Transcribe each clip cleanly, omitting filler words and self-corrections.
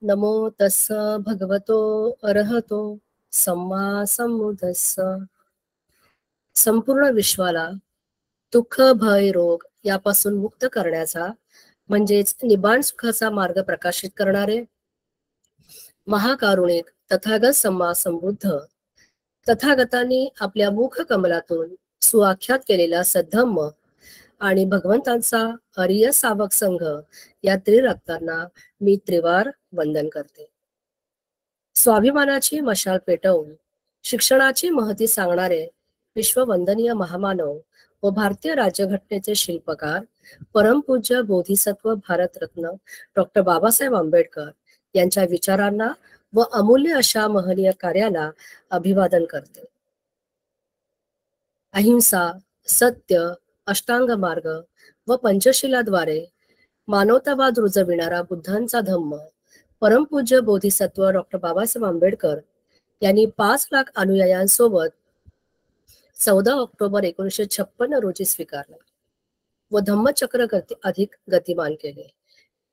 नमो तस्स भगवतो अरहतो सम्मा संबुद्धस्स. संपूर्ण विश्वाला दुःख, भय, रोग यापासून मुक्त करण्याचा म्हणजेच निबाण सुखाचा मार्ग प्रकाशित करणारे महाकारुणिक तथागत सम्मा संबुद्ध तथागतांनी आपल्या मुख कमलातून सुआख्यात केलेला सद्धम्म आणि भगवंतांचा हरिय सावक संघ या त्रिरत्नांना मी त्रिवार वंदन करते. स्वाभिमानाची मशाल पेटवून शिक्षणाची महती सांगणारे विश्ववंदनीय महामानव व भारतीय राज्यघटनेचे शिल्पकार परमपूज्य बोधिसत्व भारतरत्न डॉक्टर बाबासाहेब आंबेडकर यांच्या विचारांना व अमूल्य अशा महनीय कार्याला अभिवादन करते. अहिंसा, सत्य, अष्टांग मार्ग व पंचशिलाद्वारे मानवतावाद रुजविणारा बुद्धांचा धम्म परमपूज्य बोधिसत्व डॉक्टर बाबासाहेब आंबेडकर यांनी 5 लाख अनुयायांसोबत 14 ऑक्टोबर 1956 रोजी स्वीकारला व धम्मचक्र अधिक गतिमान केले.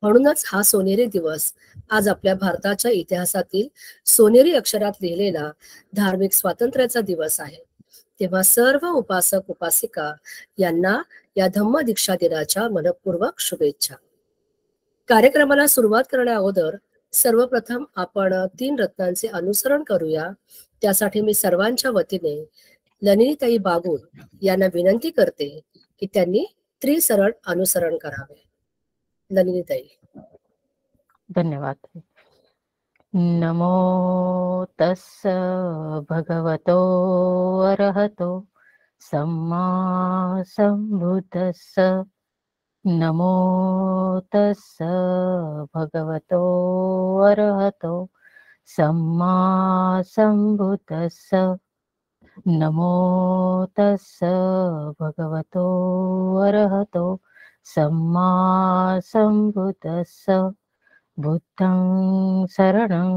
म्हणूनच हा सोनेरी दिवस आज आपल्या भारताच्या इतिहासातील सोनेरी अक्षरात लिहिलेला धार्मिक स्वातंत्र्याचा दिवस आहे. तेव्हा सर्व उपासक उपासिका यांना या धम्म दीक्षा दिनाच्या मनपूर्वक शुभेच्छा. कार्यक्रमाला सुरुवात करण्या अगोदर सर्वप्रथम आपण 3 रत्नांचे अनुसरण करूया. त्यासाठी मी सर्वांच्या वतीने ललिताई बागुल यांना विनंती करते की त्यांनी त्रिसरण अनुसरण करावे. ललिताई. धन्यवाद. नमो तस्स भगवतो अरहतो सम्मा संबुद्धस्स. नमो तस्स भगवतो अरहतो सम्मा संबुद्धस्स. नमो तस्स भगवतो अरहतो सम्मा संबुद्धस्स. बुद्धं शरणं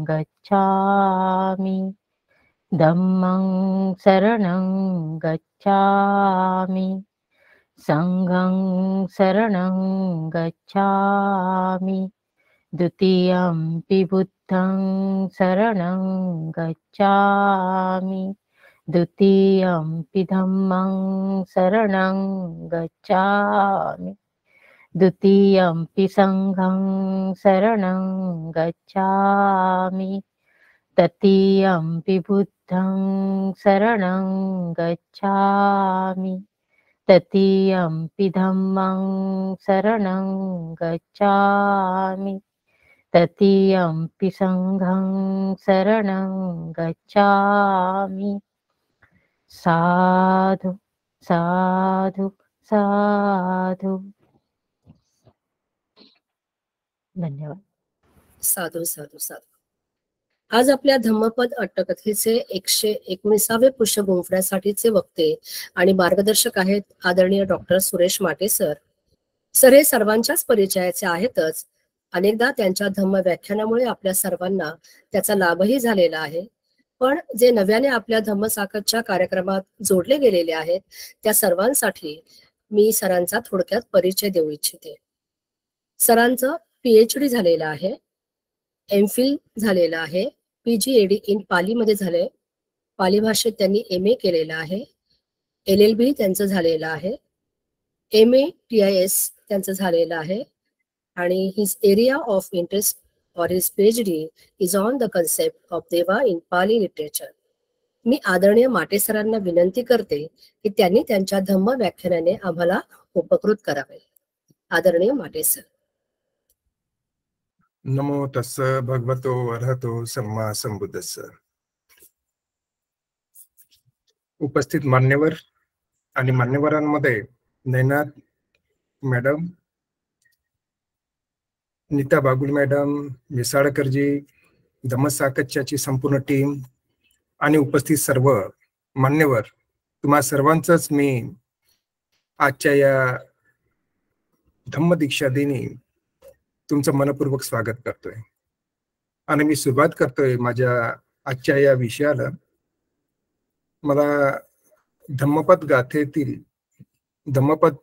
गच्छामि, धम्मं शरणं गच्छामि, संघं शरणं गच्छामि, द्वितीयंपि बुद्धं शरणं गच्छामि, द्वितीयंपि धम्मं शरणं गच्छामि, द्वितीयंपि संघं शरणं गच्छामि, तृतीयंपि बुद्धं शरणं गच्छामि, तृतीयंपि धम्मं शरणं गच्छामि, तृतीयंपि संघं शरणं गच्छामि. साधु साधु साधु. धन्यवाद. साधू साधू साधू. आज आपल्या धम्मपद अट्टकथेचे 119वे पुष्य गुंफण्यासाठीचे वक्ते आणि मार्गदर्शक आहेत आदरणीय डॉक्टर सुरेश माटे सर. सर हे सर्वांच्याच परिचयाचे आहेतच. अनेकदा त्यांच्या धम्म व्याख्यानामुळे आपल्या सर्वांना त्याचा लाभही झालेला आहे. पण जे नव्याने आपल्या धम्मसाकतच्या कार्यक्रमात जोडले गेलेले आहेत त्या सर्वांसाठी मी सरांचा थोडक्यात परिचय देऊ इच्छिते. सरांचं PhD झालेलं आहे, MPhil झालेलं आहे, PGAD इन पालीमध्ये झाले, पाली भाषेत त्यांनी MA केलेलं आहे, LLB त्यांचं झालेलं आहे, MA TIS त्यांचं झालेलं आहे आणि his area of interest or his PhD is on the concept of Deva in Pali literature. मी आदरणीय माटे सरांना विनंती करते की त्यांनी त्यांच्या धम्म व्याख्यानाने आम्हाला उपकृत करावे. आदरणीय माटे सर. नमो तस्स भगवतो अरहतो सम्मा संबुद्धस्स. उपस्थित मान्यवर आणि मान्यवरांमध्ये नैनाथ मॅडम, नीता बागुल मॅडम, मिसाळकरजी, धम्मसाकतच्याची संपूर्ण टीम आणि उपस्थित सर्व मान्यवर, तुम्हा सर्वांचंच मी आजच्या या धम्मदीक्षा दिनी तुमचं मनपूर्वक स्वागत करतोय. आणि मी सुरुवात करतोय माझ्या आजच्या या विषयाला. मला धम्मपद गाथेतील धम्मपद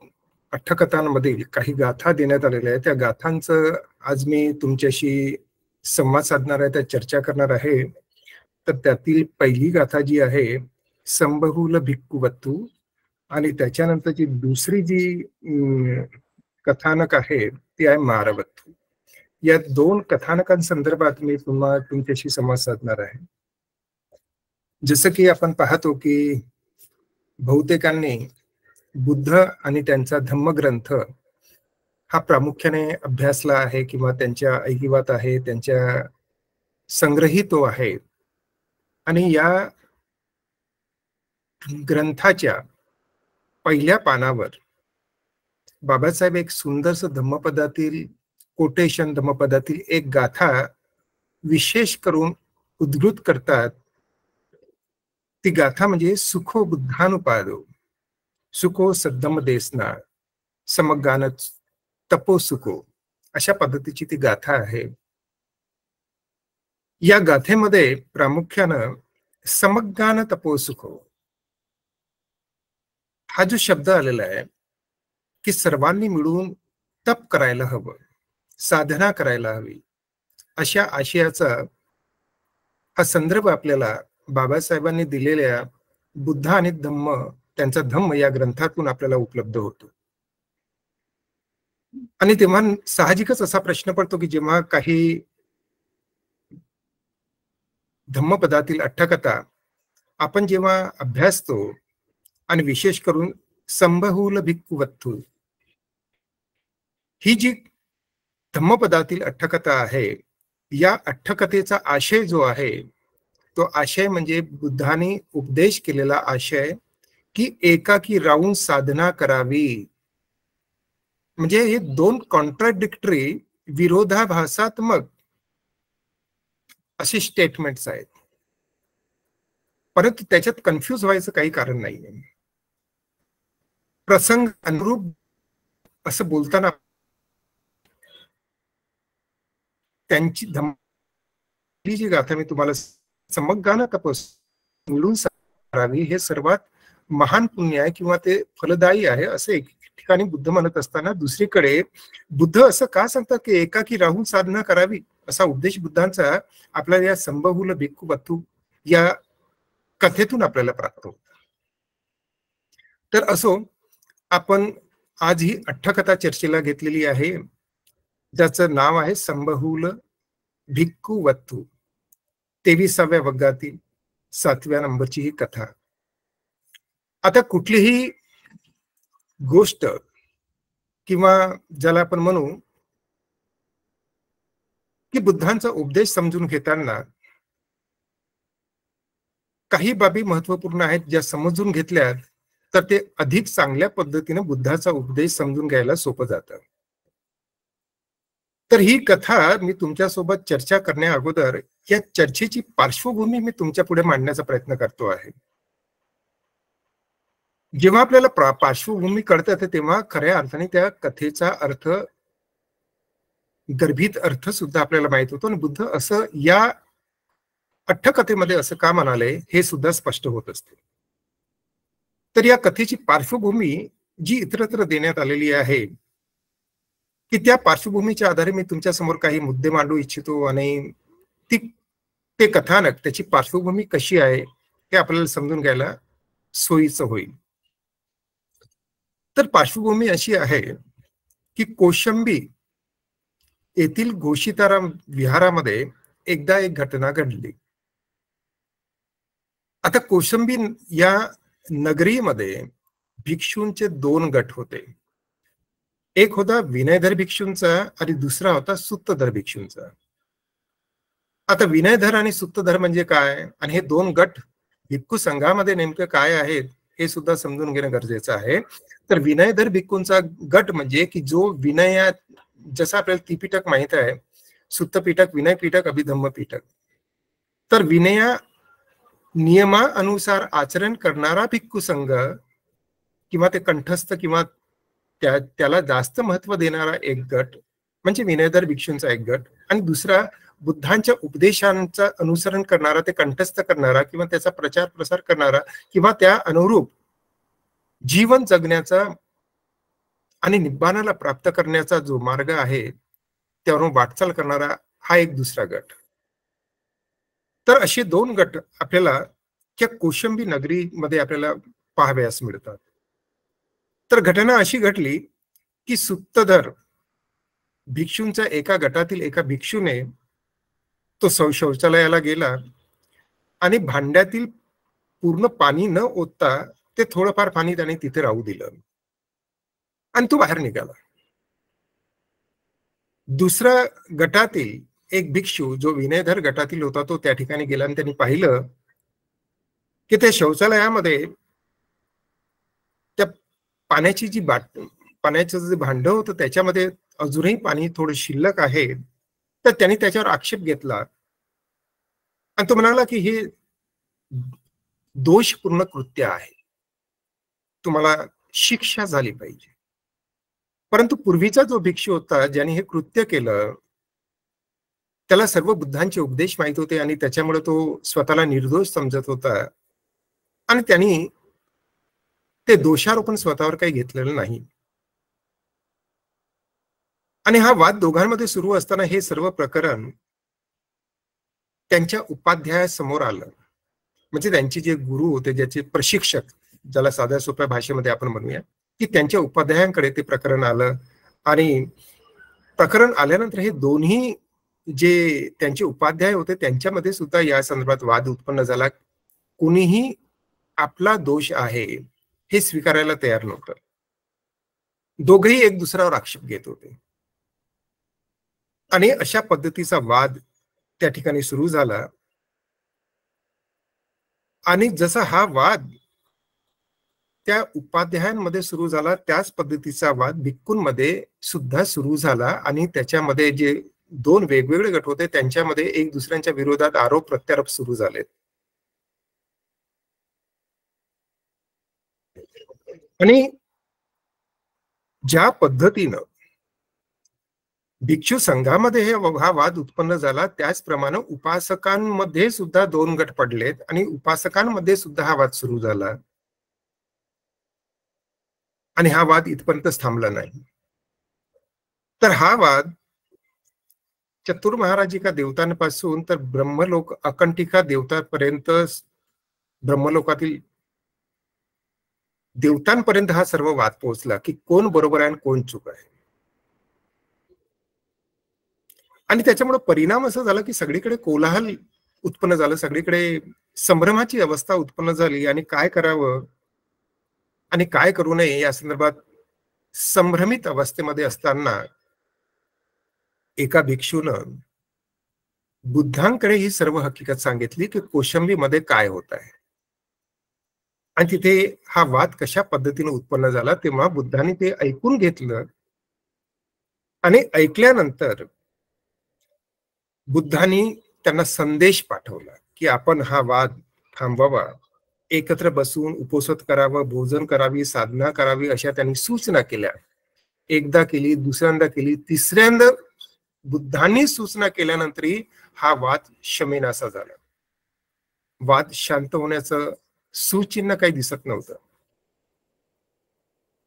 अठ्ठकथांमधील काही गाथा देण्यात आलेल्या आहेत. त्या गाथांचं आज मी तुमच्याशी संवाद साधणार आहे, त्या चर्चा करणार आहे. तर त्यातील पहिली गाथा जी आहे संबहुल भिक्खुवत्तू, आणि त्याच्यानंतरची दुसरी जी कथानक आहे ती आहे मारवत्तू. या दोन कथानकांसंदर्भात मी तुमच्याशी संवाद साधणार आहे. जसं की आपण पाहतो की बहुतेकांनी बुद्ध आणि त्यांचा धम्मग्रंथ हा प्रामुख्याने अभ्यासला आहे किंवा त्यांच्या ऐकिवात आहे, त्यांच्या संग्रही तो आहे. आणि या ग्रंथाच्या पहिल्या पानावर बाबासाहेब एक सुंदरसं धम्मपदातील कोटेशन, धम्मपदातील एक गाथा विशेष करून उद्घृत करतात. ती गाथा म्हणजे सुखो बुद्धानुपादो, सुखो सद्धम देसना, समगान तपो सुखो, अशा पद्धतीची ती गाथा आहे. या गाथेमध्ये प्रामुख्यानं समगान तपो सुखो हा जो शब्द आलेला आहे की सर्वांनी मिळून तप करायला हवं, साधना करायला हवी, अशा आशयाचा हा संदर्भ आपल्याला बाबासाहेबांनी दिलेल्या बुद्ध आणि धम्म, त्यांचा धम्म या ग्रंथातून आपल्याला उपलब्ध होतो. आणि तेव्हा साहजिकच असा प्रश्न पडतो की जेव्हा काही धम्मपदातील अठ्ठकथा आपण जेव्हा अभ्यासतो, आणि विशेष करून संबहुल भिक्खुवत्तू ही जी धम्मपदातील अठ्ठकथा आहे, या अठ्ठकथेचा आशय जो आहे तो आशय म्हणजे बुद्धाने उपदेश केलेला आशय की एकाकी राहून साधना करावी. म्हणजे हे दोन कॉन्ट्राडिक्टरी, विरोधाभासात्मक असे स्टेटमेंट्स आहेत, परंतु त्याच्यात कन्फ्यूज व्हायचं काही कारण नाहीये. प्रसंग अनुरूप असं बोलताना त्यांची धम्मपदाची जी गाथा मी तुम्हाला समगान तपस मिळून करावी हे सर्वात महान पुण्य आहे किंवा ते फलदायी आहे असं एक ठिकाणी बुद्ध म्हणत असताना, दुसरीकडे बुद्ध असं का सांगतात की एकाकी राहून साधना करावी, असा उपदेश बुद्धांचा आपल्याला या संबहुल भिक्खुवत्तू या कथेतून आपल्याला प्राप्त होत. तर असो, आपण आज ही अठ्ठकथा चर्चेला घेतलेली आहे, ज्याचं नाव आहे संबहुल भिक्खुवत्तू. 23व्या वर्गातील 7व्या नंबरची ही कथा. आता कुठलीही गोष्ट किंवा ज्याला आपण म्हणू की बुद्धांचा उपदेश समजून घेताना काही बाबी महत्वपूर्ण आहेत, ज्या समजून घेतल्यात तर ते अधिक चांगल्या पद्धतीने बुद्धाचा उपदेश समजून घ्यायला सोपं जातं. तर ही कथा मी तुमच्यासोबत चर्चा करण्या अगोदर या चर्चेची पार्श्वभूमी मी तुमच्या पुढे मांडण्याचा प्रयत्न करतो आहे. जेव्हा आपल्याला पार्श्वभूमी कळतं तेव्हा खऱ्या अर्थाने त्या कथेचा अर्थ, गर्भित अर्थ सुद्धा आपल्याला माहित होतो, आणि बुद्ध असं या अठ्ठकथेमध्ये असं का म्हणाले हे सुद्धा स्पष्ट होत असते. तर या कथेची पार्श्वभूमी जी इतरत्र देण्यात आलेली आहे की त्या पार्श्वभूमीच्या आधारे मी तुमच्या समोर काही मुद्दे मांडू इच्छितो, आणि ते कथानक, त्याची पार्श्वभूमी कशी आहे हे आपल्याला समजून घ्यायला सोयीचं होईल. तर पार्श्वभूमी अशी आहे की कौशंबी येथील घोषिताराम विहारामध्ये एकदा एक घटना घडली. आता कौशंबी या नगरीमध्ये भिक्षूंचे दोन गट होते. एक होता विनयधर भिक्षूंचा आणि दुसरा होता सुत्तधर भिक्षूंचा. आता विनयधर आणि सुत्तधर म्हणजे काय, आणि हे दोन गट भिक्खू संघामध्ये नेमकं काय आहेत हे सुद्धा समजून घेणं गरजेचं आहे. तर विनयधर भिक्खूंचा गट म्हणजे की जो विनयात, जसं आपल्याला त्रिपिटक माहित आहे, सुत्तपिटक, विनय पिटक, अभिधम्म पिटक, तर विनया नियमानुसार आचरण करणारा भिक्खू संघ किंवा ते कंठस्थ किंवा त्याला जास्त महत्व देणारा एक गट म्हणजे विनयधर भिक्षूंचा एक गट, आणि दुसरा बुद्धांच्या उपदेशांचा अनुसरण करणारा, ते कंठस्थ करणारा किंवा त्याचा प्रचार प्रसार करणारा किंवा त्या अनुरूप जीवन जगण्याचा आणि निब्बाणाला प्राप्त करण्याचा जो मार्ग आहे त्यावरून वाटचाल करणारा हा एक दुसरा गट. तर असे 2 गट आपल्याला त्या कौशंबी नगरीमध्ये आपल्याला पाहावयास मिळतात. तर घटना अशी घडली की सूत्तधर भिक्षूंच्या एका गटातील एका भिक्षूने तो शौचालयाला गेला आणि भांड्यातील पूर्ण पाणी न ओतता ते थोडंफार पाणी त्याने तिथे राहू दिलं आणि तो बाहेर निघाला. दुसरा गटातील एक भिक्षू जो विनयधर गटातील होता तो त्या ठिकाणी गेला आणि त्यांनी पाहिलं की त्या शौचालयामध्ये त्या पाण्याची जी पाण्याचं जे भांड होतं त्याच्यामध्ये अजूनही पाणी थोडं शिल्लक आहे. तर त्यांनी त्याच्यावर आक्षेप घेतला आणि तो म्हणाला की हे दोषपूर्ण कृत्य आहे, तुम्हाला शिक्षा झाली पाहिजे. परंतु पूर्वीचा जो भिक्षू होता ज्याने हे कृत्य केलं त्याला सर्व बुद्धांचे उपदेश माहित होते आणि त्याच्यामुळे तो स्वतःला निर्दोष समजत होता आणि त्यांनी ते दोषारोपण स्वतःवर काही घेतलेलं नाही. आणि हा वाद दोघांमध्ये सुरू असताना हे सर्व प्रकरण त्यांच्या उपाध्यायासमोर आलं. म्हणजे त्यांचे जे गुरु होते, ज्याचे प्रशिक्षक, ज्याला साध्या सोप्या भाषेमध्ये आपण म्हणूया, की त्यांच्या उपाध्यायांकडे ते प्रकरण आलं. आणि प्रकरण आल्यानंतर हे दोन्ही जे त्यांचे उपाध्याय होते त्यांच्यामध्ये सुद्धा या संदर्भात वाद उत्पन्न झाला. कुणीही आपला दोष आहे हे स्वीकारायला तयार नव्हतं. दोघेही एक दुसऱ्यावर आक्षेप घेत होते आणि अशा पद्धतीचा वाद त्या ठिकाणी सुरू झाला. आणि जसा हा वाद त्या उपाध्यायांमध्ये सुरू झाला त्याच पद्धतीचा वाद भिक्खूंमध्ये सुद्धा सुरू झाला आणि त्याच्यामध्ये जे 2 वेगवेगळे गट होते त्यांच्यामध्ये एक दुसऱ्यांच्या विरोधात आरोप प्रत्यारोप सुरू झाले. आणि ज्या पद्धतीनं भिक्षू संघामध्ये हा वाद उत्पन्न झाला त्याचप्रमाणे उपासकांमध्ये सुद्धा 2 गट पडलेत आणि उपासकांमध्ये सुद्धा हा वाद सुरू झाला. आणि हा वाद इथपर्यंतच थांबला नाही. तर हा वाद चतुर महाराजिका देवतांपासून तर ब्रह्मलोक अकंठिका देवतापर्यंत, ब्रह्मलोकातील देवतांपर्यंत हा सर्व वाद पोहोचला की कोण बरोबर आहे आणि कोण चूक आहे. आणि त्याच्यामुळे परिणाम असा झाला की सगळीकडे कोलाहल उत्पन्न झालं, सगळीकडे संभ्रमाची अवस्था उत्पन्न झाली. आणि काय करावं आणि काय करू नये या संदर्भात संभ्रमित अवस्थेमध्ये असताना एका भिक्षूनं बुद्धांकडे ही सर्व हकीकत सांगितली की कौशंबीमध्ये काय होत आहे आणि तिथे हा वाद कशा पद्धतीने उत्पन्न झाला. तेव्हा बुद्धांनी ते ऐकून घेतलं आणि ऐकल्यानंतर बुद्धांनी त्यांना संदेश पाठवला की आपण हा वाद थांबवावा, एकत्र बसून उपोषण करावं, भोजन करावी, साधना करावी अशा त्यांनी सूचना केल्या. एकदा केली, दुसऱ्यांदा केली, तिसऱ्यांदा बुद्धांनी सूचना केल्यानंतरही हा वाद शमेनासा झाला. वाद शांत होण्याचं सुचिन्ह काही दिसत नव्हतं.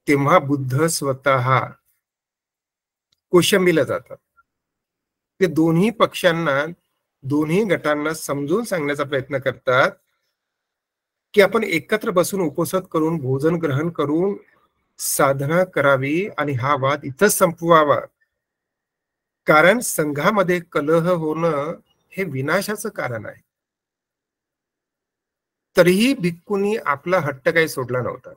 तेव्हा बुद्ध स्वतः कौशंबीला जातात. ते दोन्ही पक्षांना, दोन्ही गटांना समजून सांगण्याचा प्रयत्न करतात की आपण एकत्र बसून उपोषण करून, भोजन ग्रहण करून साधना करावी आणि हा वाद इथंच संपवावा. कारण संघामध्ये कलह होणं हे विनाशाचं कारण आहे. तरीही भिक्खूंनी आपला हट्ट काही सोडला नव्हता.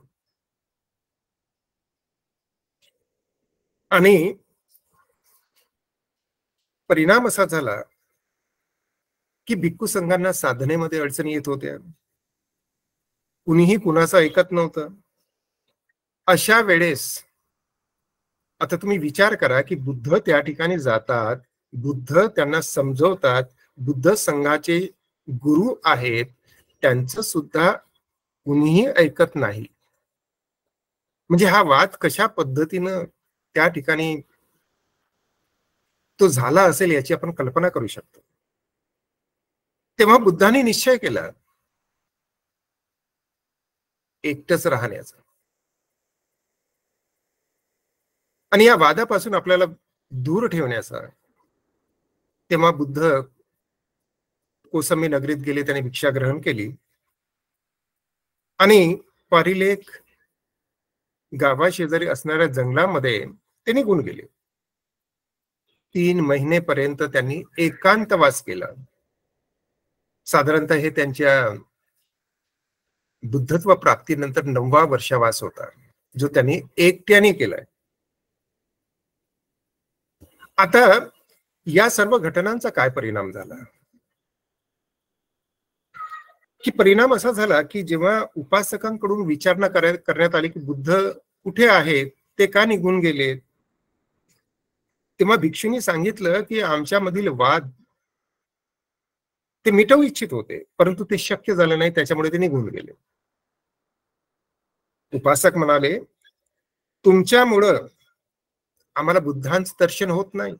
आणि परिणाम असा झाला की भिक्खू संघांना साधनेमध्ये अडचणी येत होत्या. कुणीही कुणाचं ऐकत नव्हतं. अशा वेळेस आता तुम्ही विचार करा की बुद्ध त्या ठिकाणी जातात, बुद्ध त्यांना समजवतात, बुद्ध संघाचे गुरु आहेत, त्यांचं सुद्धा कुणीही ऐकत नाही. म्हणजे हा वाद कशा पद्धतीनं त्या ठिकाणी तो झाला असेल याची आपण कल्पना करू शकतो. तेव्हा बुद्धांनी निश्चय केला एकटंच राहण्याचा. आणि या वादापासून आपल्याला दूर ठेवण्याचा. तेव्हा बुद्ध कोसंबी नगरीत गेले, त्याने भिक्षा ग्रहण केली आणि पारिलेख गावाशेजारी असणाऱ्या जंगलामध्ये ते निघून गेले. 3 महिनेपर्यंत त्यांनी एकांतवास केला. साधारणतः हे त्यांच्या बुद्धत्व प्राप्तीनंतर 9वा वर्षावास होता, जो त्यांनी एकट्याने केलाय. आता या सर्व घटनांचा काय परिणाम झाला? की परिणाम असा झाला की जेव्हा उपासकांकडून विचारणा करण्यात आली की बुद्ध कुठे आहेत, ते का निघून गेले, तेव्हा भिक्षूंनी सांगितलं की आमच्यामधील वाद ते मिटवू इच्छित होते, परंतु ते शक्य झालं नाही, त्याच्यामुळे ते निघून गेले. उपासक म्हणाले, तुमच्यामुळं आम्हाला बुद्धांचं दर्शन होत नाही.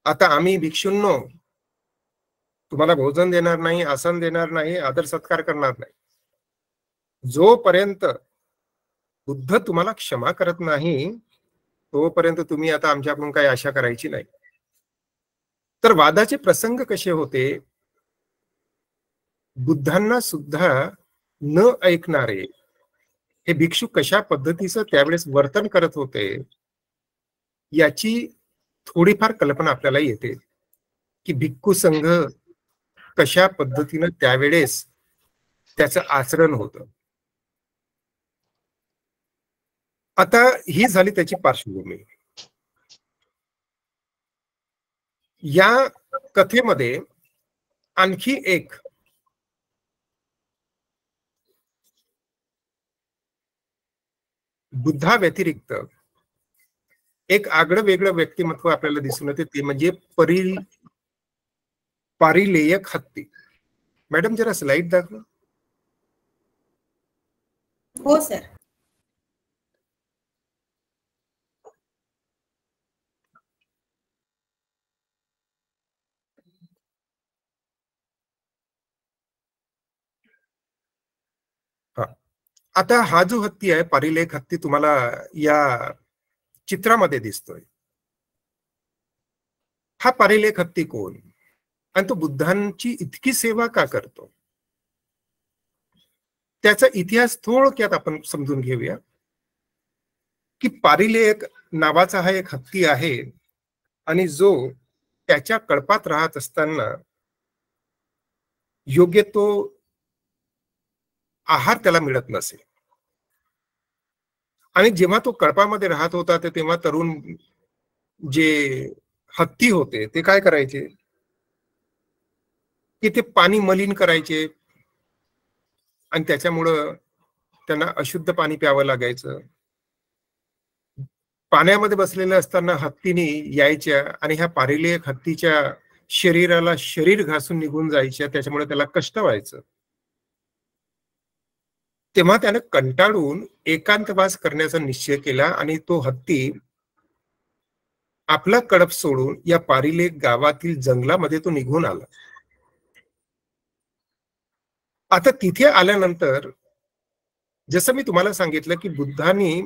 आता आम्ही भिक्षूंनो तुम्हाला भोजन देणार नाही, आसन देणार नाही, आदर सत्कार करणार नाही. जोपर्यंत बुद्ध तुम्हाला क्षमा करत नाही तोपर्यंत तुम्ही आता आमच्याकडून काही आशा करायची नाही. तर वादाचे प्रसंग कसे होते? बुद्धांना सुद्धा न ऐकणारे हे भिक्षू कशा पद्धतीचं त्यावेळेस वर्तन करत होते याची थोडीफार कल्पना आपल्याला येते की भिक्खू संघ कशा पद्धतीनं त्यावेळेस त्याचं आचरण होतं. आता ही झाली त्याची पार्श्वभूमी. या कथेमध्ये आणखी एक बुद्धा व्यतिरिक्त एक आगळं वेगळं व्यक्तिमत्व आपल्याला दिसून येते, ते म्हणजे पारिलेयक हत्ती. मॅडम जरा स्लाइड दाखवा. हो सर. आता हा जो हत्ती आहे, पारिलेख हत्ती, तुम्हाला या चित्रामध्ये दिसतोय. हा पारिलेख हत्ती कोण आणि तो बुद्धांची इतकी सेवा का करतो, त्याचा इतिहास थोडक्यात आपण समजून घेऊया. की पारिलेख नावाचा हा एक हत्ती आहे आणि जो त्याच्या कळपात राहत असताना योग्य तो आहार त्याला मिळत नसे. आणि जेव्हा तो कळपामध्ये राहत होता तेव्हा तरुण जे हत्ती होते ते काय करायचे की ते पाणी मलिन करायचे आणि त्याच्यामुळं त्यांना अशुद्ध पाणी प्यावं लागायचं. पाण्यामध्ये बसलेले असताना हत्तीने यायच्या आणि ह्या पारिलेख हत्तीच्या शरीराला शरीर घासून निघून जायच्या, त्याच्यामुळे त्याला कष्ट व्हायचं. तेव्हा त्याने कंटाळून एकांतवास करण्याचा निश्चय केला आणि तो हत्ती आपला कळप सोडून या पारिलेख गावातील जंगलामध्ये तो निघून आला. आता तिथे आल्यानंतर जसं मी तुम्हाला सांगितलं की बुद्धांनी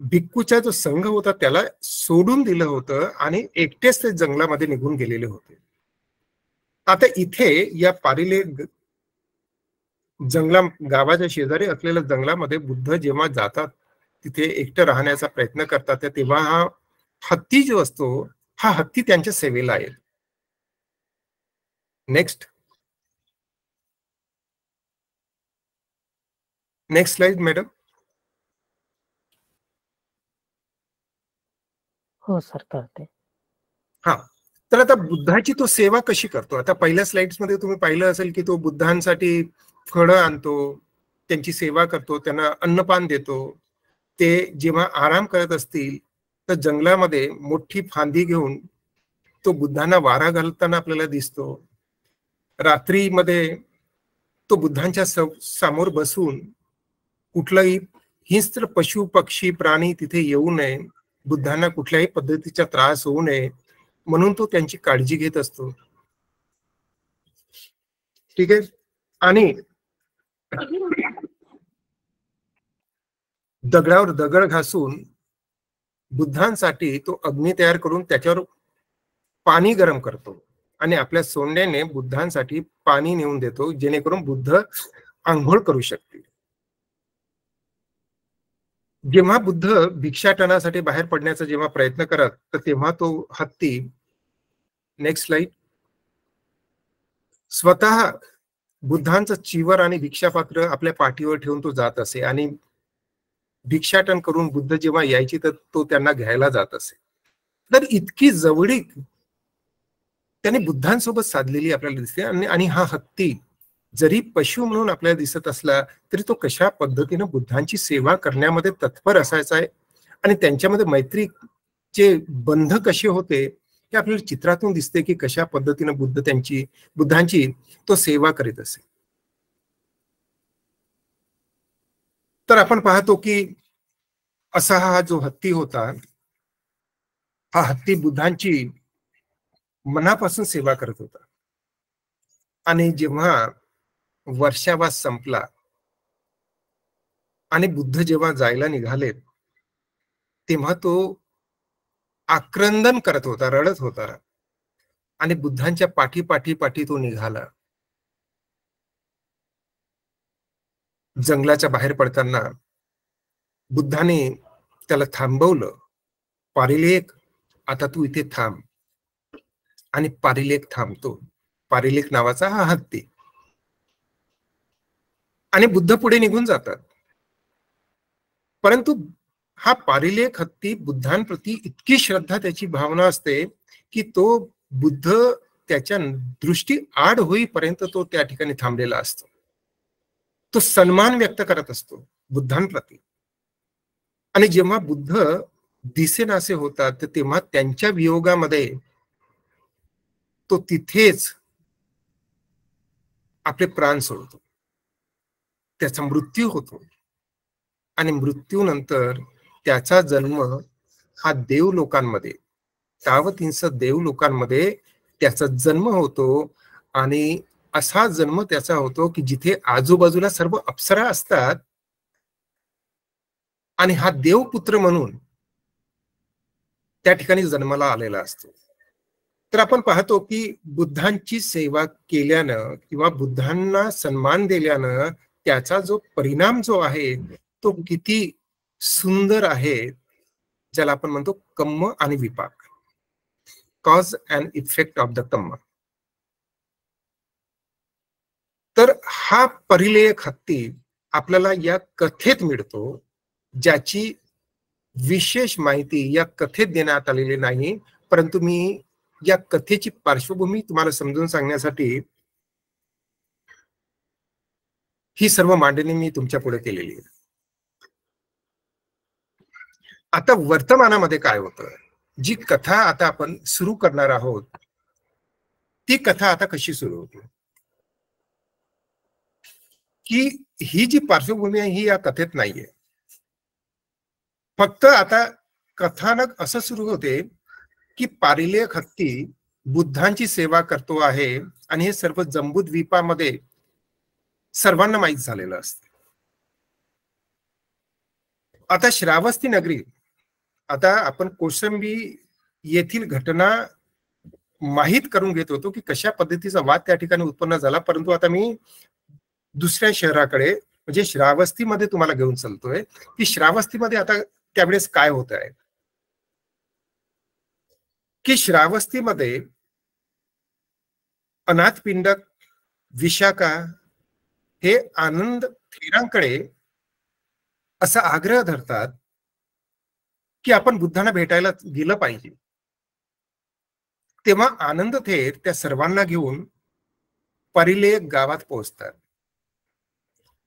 भिक्खूचा जो संघ होता त्याला सोडून दिलं होतं आणि एकटेच ते जंगलामध्ये निघून गेलेले होते. आता इथे या पारिलेख गावाच्या शेजारी असलेल्या जंगलामध्ये बुद्ध जेव्हा जातात, तिथे एकटं राहण्याचा प्रयत्न करतात, तेव्हा हा हत्ती जो असतो, हा हत्ती त्यांच्या सेवेला आहे. Next slide madam. हो सर, करते. हा, तर आता बुद्धाची तो सेवा कशी करतो? आता पहिल्या स्लाइड्स मध्ये तुम्ही पाहिलं असेल की तो बुद्धांसाठी फळं आणतो, त्यांची सेवा करतो, त्यांना अन्नपान देतो. ते जेव्हा आराम करत असतील तर जंगलामध्ये मोठी फांदी घेऊन तो बुद्धांना वारा घालताना आपल्याला दिसतो. रात्रीमध्ये तो बुद्धांच्या समोर बसून कुठलाही हिंस्त्र पशु पक्षी प्राणी तिथे येऊ नये, बुद्धांना कुठल्याही पद्धतीचा त्रास होऊ नये म्हणून तो त्यांची काळजी घेत असतो. ठीक आहे. आणि दगडावर दगड घासून बुद्धांसाठी तो अग्नी तयार करून त्याच्यावर पाणी गरम करतो आणि आपल्या सोंड्याने बुद्धांसाठी पाणी नेऊन देतो, जेणेकरून बुद्ध आंघोळ करू शकतील. जेव्हा बुद्ध भिक्षाटनासाठी बाहेर पडण्याचा जेव्हा प्रयत्न करत, तर तेव्हा तो हत्ती, नेक्स्ट स्लाइड, स्वतः बुद्धांचं चिवर आणि भिक्षापात्र आपल्या पाठीवर ठेवून तो जात असे आणि भिक्षाटन करून बुद्ध जेव्हा यायची तर तो त्यांना घ्यायला जात असे. तर इतकी जवळीक त्याने बुद्धांसोबत साधलेली आपल्याला दिसते. आणि हा हत्ती जरी पशु म्हणून आपल्याला दिसत असला तरी तो कशा पद्धतीने बुद्धांची सेवा करण्यामध्ये तत्पर असायचा आहे आणि त्यांच्यामध्ये मैत्रीचे बंध कसे होते हे आपल्याला चित्रातून दिसते की कशा पद्धतीने बुद्धांची तो सेवा करीत असे. तर आपण पाहतो की असा हा जो हत्ती होता, हा हत्ती बुद्धांची मनापासून सेवा करत होता. आणि जेव्हा वर्षावास संपला आणि बुद्ध जेव्हा जायला निघाले तेव्हा तो आक्रंदन करत होता, रडत होता आणि बुद्धांच्या पाठी पाठी पाठी तो निघाला. जंगलाच्या बाहेर पडताना बुद्धाने त्याला थांबवलं. पारिलेख, आता तू इथे थांब. आणि पारिलेख थांबतो. पारिलेख नावाचा हा हत्ती. आणि बुद्ध पुढे निघून जातात. परंतु हा पारिलेख हत्ती बुद्धांप्रती इतकी श्रद्धा, त्याची भावना असते की तो बुद्ध त्याच्या दृष्टी आड होईपर्यंत तो त्या ठिकाणी थांबलेला असतो. तो सन्मान व्यक्त करत असतो बुद्धांप्रती. आणि जेव्हा बुद्ध दिसेनासे होतात तर तेव्हा त्यांच्या वियोगामध्ये तो तिथेच आपले प्राण सोडतो. त्याचा मृत्यू होतो आणि मृत्यूनंतर त्याचा जन्म हा देवलोकांमध्ये, तावतींस देवलोकांमध्ये त्याचा जन्म होतो. आणि असा जन्म त्याचा होतो की जिथे आजूबाजूला सर्व अप्सरा असतात आणि हा देवपुत्र म्हणून त्या ठिकाणी जन्माला आलेला असतो. तर आपण पाहतो की बुद्धांची सेवा केल्यानं किंवा बुद्धांना सन्मान दिल्यानं त्याचा जो परिणाम जो आहे तो किती सुंदर आहे, ज्याला आपण म्हणतो कम्म आणि विपाक, cause and effect of the kamma. तर हा परिलेख हत्ती आपल्याला या कथेत मिळतो, ज्याची विशेष माहिती या कथेत देण्यात आलेली नाही. परंतु मी या कथेची पार्श्वभूमी तुम्हाला समजून सांगण्यासाठी ही सर्व मांडणी मी तुमच्या पुढे केलेली आहे. आता वर्तमानामध्ये काय होतं, जी कथा आता आपण सुरू करणार आहोत ती कथा आता कशी सुरू होती की ही जी पार्श्वभूमी आहे ही या कथेत नाहीये. फक्त आता कथानक असं सुरू होते की पारिलेख हत्ती बुद्धांची सेवा करतो आहे आणि हे सर्व जंबूद्वीपामध्ये सर्वांना माहीत झालेलं असतं. आता श्रावस्ती नगरी, आता आपण कौसंबी येथील घटना माहीत करून घेत होतो की कशा पद्धतीचा वाद त्या ठिकाणी उत्पन्न झाला. परंतु आता मी दुसऱ्या शहराकडे म्हणजे श्रावस्तीमध्ये तुम्हाला घेऊन चालतोय की श्रावस्तीमध्ये आता त्यावेळेस काय होत आहे की श्रावस्तीमध्ये अनाथपिंडक विशाखा हे आनंद थेरांकडे असा आग्रह धरतात की आपण बुद्धांना भेटायला गेलं पाहिजे. तेव्हा आनंद थेर त्या सर्वांना घेऊन परिलेख गावात पोहोचतात.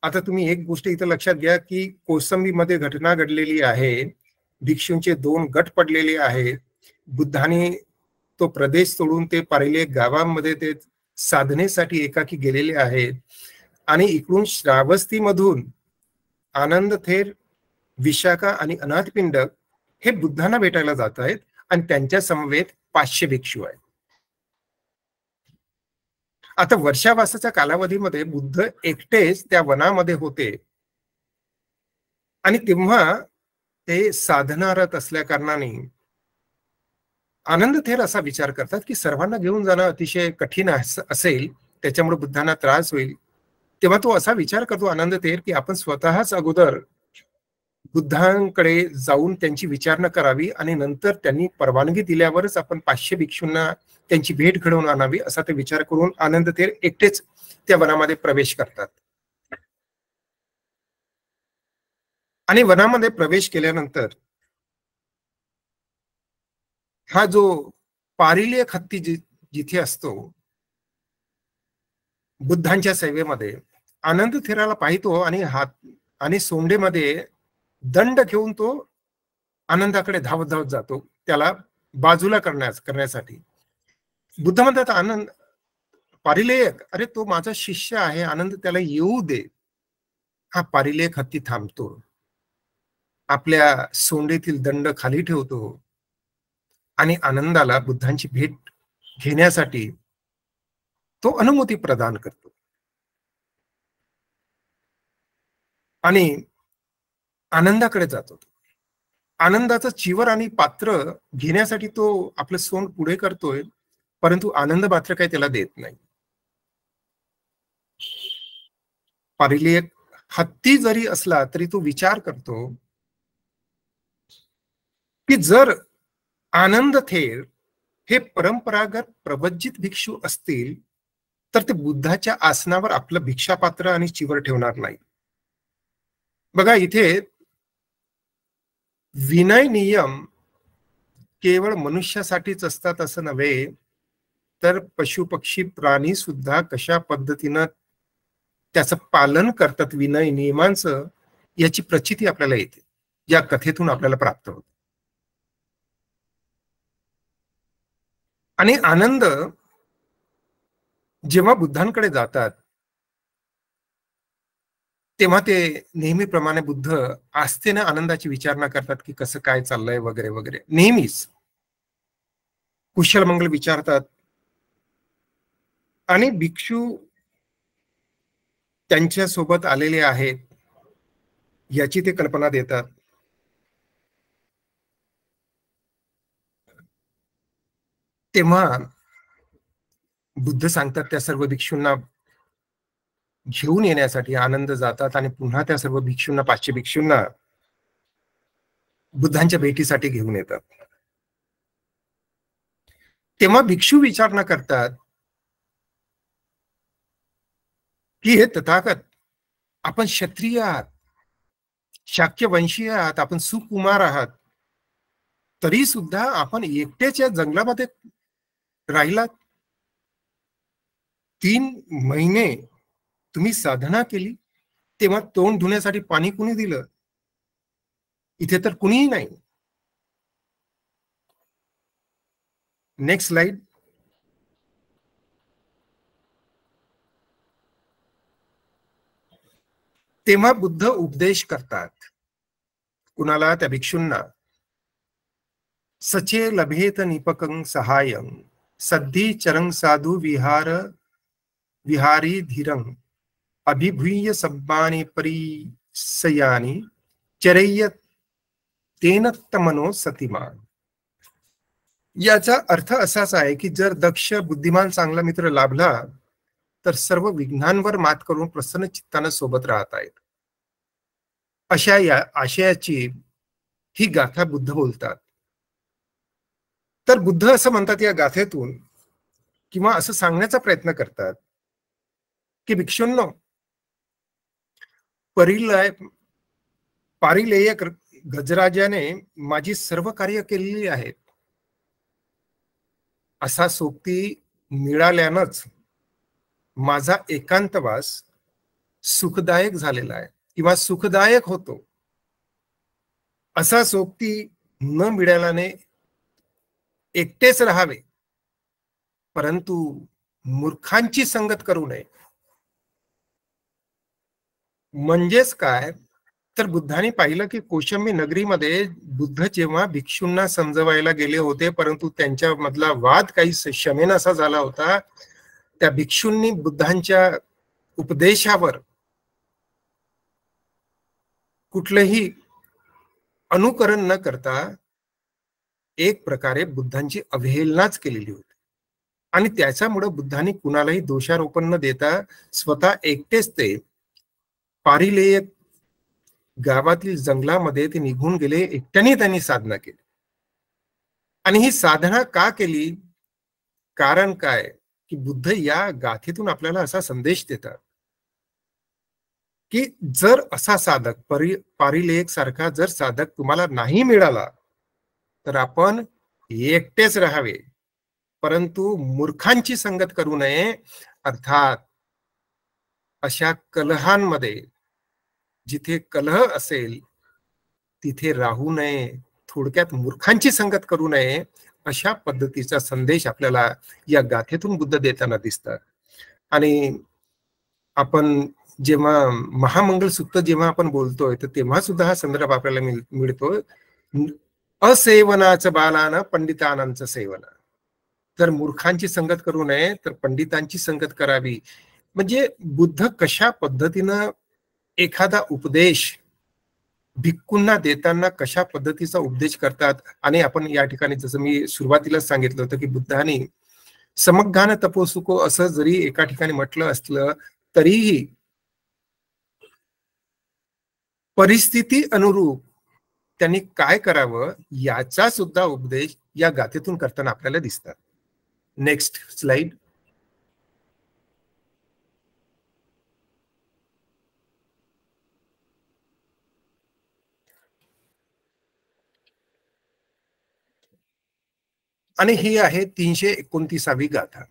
आता तुम्ही एक गोष्ट इथं लक्षात घ्या की कौसंबीमध्ये घटना घडलेली आहे. भिक्षूंचे 2 गट पडलेले आहेत. बुद्धाने तो प्रदेश सोडून ते परिलेख गावामध्ये ते साधनेसाठी एकाकी गेलेले आहेत. आणि इकडून श्रावस्तीमधून आनंद थेर, विशाखा आणि अनाथपिंडक हे बुद्धांना भेटायला जात आहेत आणि त्यांच्या समवेत 500 भिक्षू आहेत. आता वर्षावासाच्या कालावधीमध्ये बुद्ध एकटेच त्या वनामध्ये होते आणि तेव्हा ते साधनारत असल्या कारणाने आनंद थेर असा विचार करतात की सर्वांना घेऊन जाणं अतिशय कठीण असेल, त्याच्यामुळे बुद्धांना त्रास होईल. तेव्हा तो असा विचार करतो आनंद थेर की आपण स्वतःच अगोदर बुद्धांकडे जाऊन त्यांची विचारणा करावी आणि नंतर त्यांनी परवानगी दिल्यावरच आपण 500 भिक्षूंना त्यांची भेट घडवून आणावी, असा ते विचार करून आनंद थेर एकटेच त्या वनामध्ये प्रवेश करतात. आणि वनामध्ये प्रवेश केल्यानंतर हा जो पारिलेख हत्ती जिथे असतो बुद्धांच्या सेवेमध्ये, आनंद थेराला पाहतो आणि आणि सोंडेमध्ये दंड घेऊन तो आनंदाकडे धावत धावत जातो त्याला बाजूला करण्यासाठी. बुद्ध म्हणतात आनंद पारिलेख, अरे तो माझा शिष्य आहे, आनंद त्याला येऊ दे. हा पारिलेख हत्ती थांबतो, आपल्या सोंडेतील दंड खाली ठेवतो आणि आनंदाला बुद्धांची भेट घेण्यासाठी तो अनुमती प्रदान करतो. आणि आनंदाकडे जातो. आनंदाचं चिवर आणि पात्र घेण्यासाठी तो आपलं सोंड पुढे करतोय, परंतु आनंद मात्र काही त्याला देत नाही. पारिलेख हत्ती जरी असला तरी तो विचार करतो की जर आनंद थेर हे परंपरागत प्रवज्जित भिक्षू असतील तर ते बुद्धाच्या आसनावर आपलं भिक्षापात्र आणि चिवर ठेवणार नाही. बघा, इथे विनय नियम केवळ मनुष्यासाठीच असतात असं नव्हे, तर पशु पक्षी प्राणी सुद्धा कशा पद्धतीनं त्याचं पालन करतात विनय नियमांचं, याची प्रचिती आपल्याला येते, या कथेतून आपल्याला प्राप्त होते. आणि आनंद जेव्हा बुद्धांकडे जातात तेव्हा ते नेहमीप्रमाणे बुद्ध आस्थेने आनंदाची विचारणा करतात की कसं काय चाललंय वगैरे वगैरे. नेहमीच कुशल मंगल विचारतात आणि भिक्षू त्यांच्या सोबत आलेले आहेत याची ते कल्पना देतात. तेव्हा बुद्ध सांगतात त्या सर्व भिक्षूंना घेऊन येण्यासाठी आनंद जातात आणि पुन्हा त्या सर्व भिक्षूंना 500 भिक्षूंना बुद्धांच्या भेटीसाठी घेऊन येतात. तेव्हा भिक्षू विचारणा करतात की हे तथागत, आपण क्षत्रिय आहात, शाक्य वंशीय आहात, आपण सुकुमार आहात, तरी सुद्धा आपण एकटेच या जंगलामध्ये राहिलात. 3 महिने तुम्ही साधना केली, तेव्हा तोंड धुण्यासाठी पाणी कुणी दिलं? इथे तर कुणीही नाही. Next slide. तेव्हा बुद्ध उपदेश करतात कुणाला? त्या भिक्षूंना. सचे लभेत निपकं सहायं सद्धी चरं साधु विहारी धीरं अभिभूय सब्बानी परिसयानी चरय्य तेन तमनो सतिमान. याचा अर्थ असाच आहे की जर दक्ष बुद्धिमान चांगला मित्र लाभला तर सर्व विघ्नांवर मात करून प्रसन्न चित्तानं सोबत राहत आहेत, अशा या आशयाची ही गाथा बुद्ध बोलतात. तर बुद्ध असं म्हणतात या गाथेतून, किंवा असं सांगण्याचा प्रयत्न करतात की भिक्षूंनो, पारिलेयक गजराजाने माझी सर्व कार्य केलेली आहेत. असा सोबती मिळाल्यानंच माझा एकांतवास सुखदायक झालेला आहे किंवा सुखदायक होतो. असा सोबती न मिळाल्याने एकटेच राहावे, परंतु मूर्खांची संगत करू नये. म्हणजेच काय तर बुद्धांनी पाहिलं की कौशंबी नगरीमध्ये बुद्ध जेव्हा भिक्षूंना समजवायला गेले होते, परंतु त्यांच्या मधला वाद काही शमेनासा झाला होता. त्या भिक्षूंनी बुद्धांच्या उपदेशावर कुठलंही अनुकरण न करता एक प्रकारे बुद्धांची अवहेलनाच केलेली होती. आणि त्याच्यामुळे बुद्धांनी कुणालाही दोषारोपण न देता स्वतः एकटेच ते पारिलेय गावातील जंगलामध्ये ते निघून गेले. एकट्याने त्यांनी साधना केली. आणि ही साधना का केली? कारण काय की बुद्ध या गाथेतून आपल्याला असा संदेश देतात की जर असा साधक पारिलेयक सारखा जर साधक तुम्हाला नाही मिळाला तर आपण एकटेच राहावे, परंतु मूर्खांची संगत करू नये. अर्थात अशा कलहांमध्ये जिथे कलह असेल तिथे राहू नये, थोडक्यात मूर्खांची संगत करू नये, अशा पद्धतीचा संदेश आपल्याला या गाथेतून बुद्ध देताना दिसतात. आणि आपण जेव्हा महामंगल सूक्त जेव्हा आपण बोलतोय तर तेव्हा सुद्धा हा संदर्भ आपल्याला मिळतो. असेवनाचं बालानं पंडितानांचं सेवन. तर मूर्खांची संगत करू नये तर पंडितांची संगत करावी. म्हणजे बुद्ध कशा पद्धतीनं एखादा उपदेश भिक्खूंना देताना कशा पद्धतीचा उपदेश करतात. आणि आपण या ठिकाणी जसं मी सुरुवातीलाच सांगितलं होतं की बुद्धांनी समग्गान तपोसुको असं जरी एका ठिकाणी म्हटलं असलं तरीही परिस्थिती अनुरूप त्यांनी काय करावं याचा सुद्धा उपदेश या गाथेतून करताना आपल्याला दिसतात. Next slide. आणि ही आहे 329वी गाथा.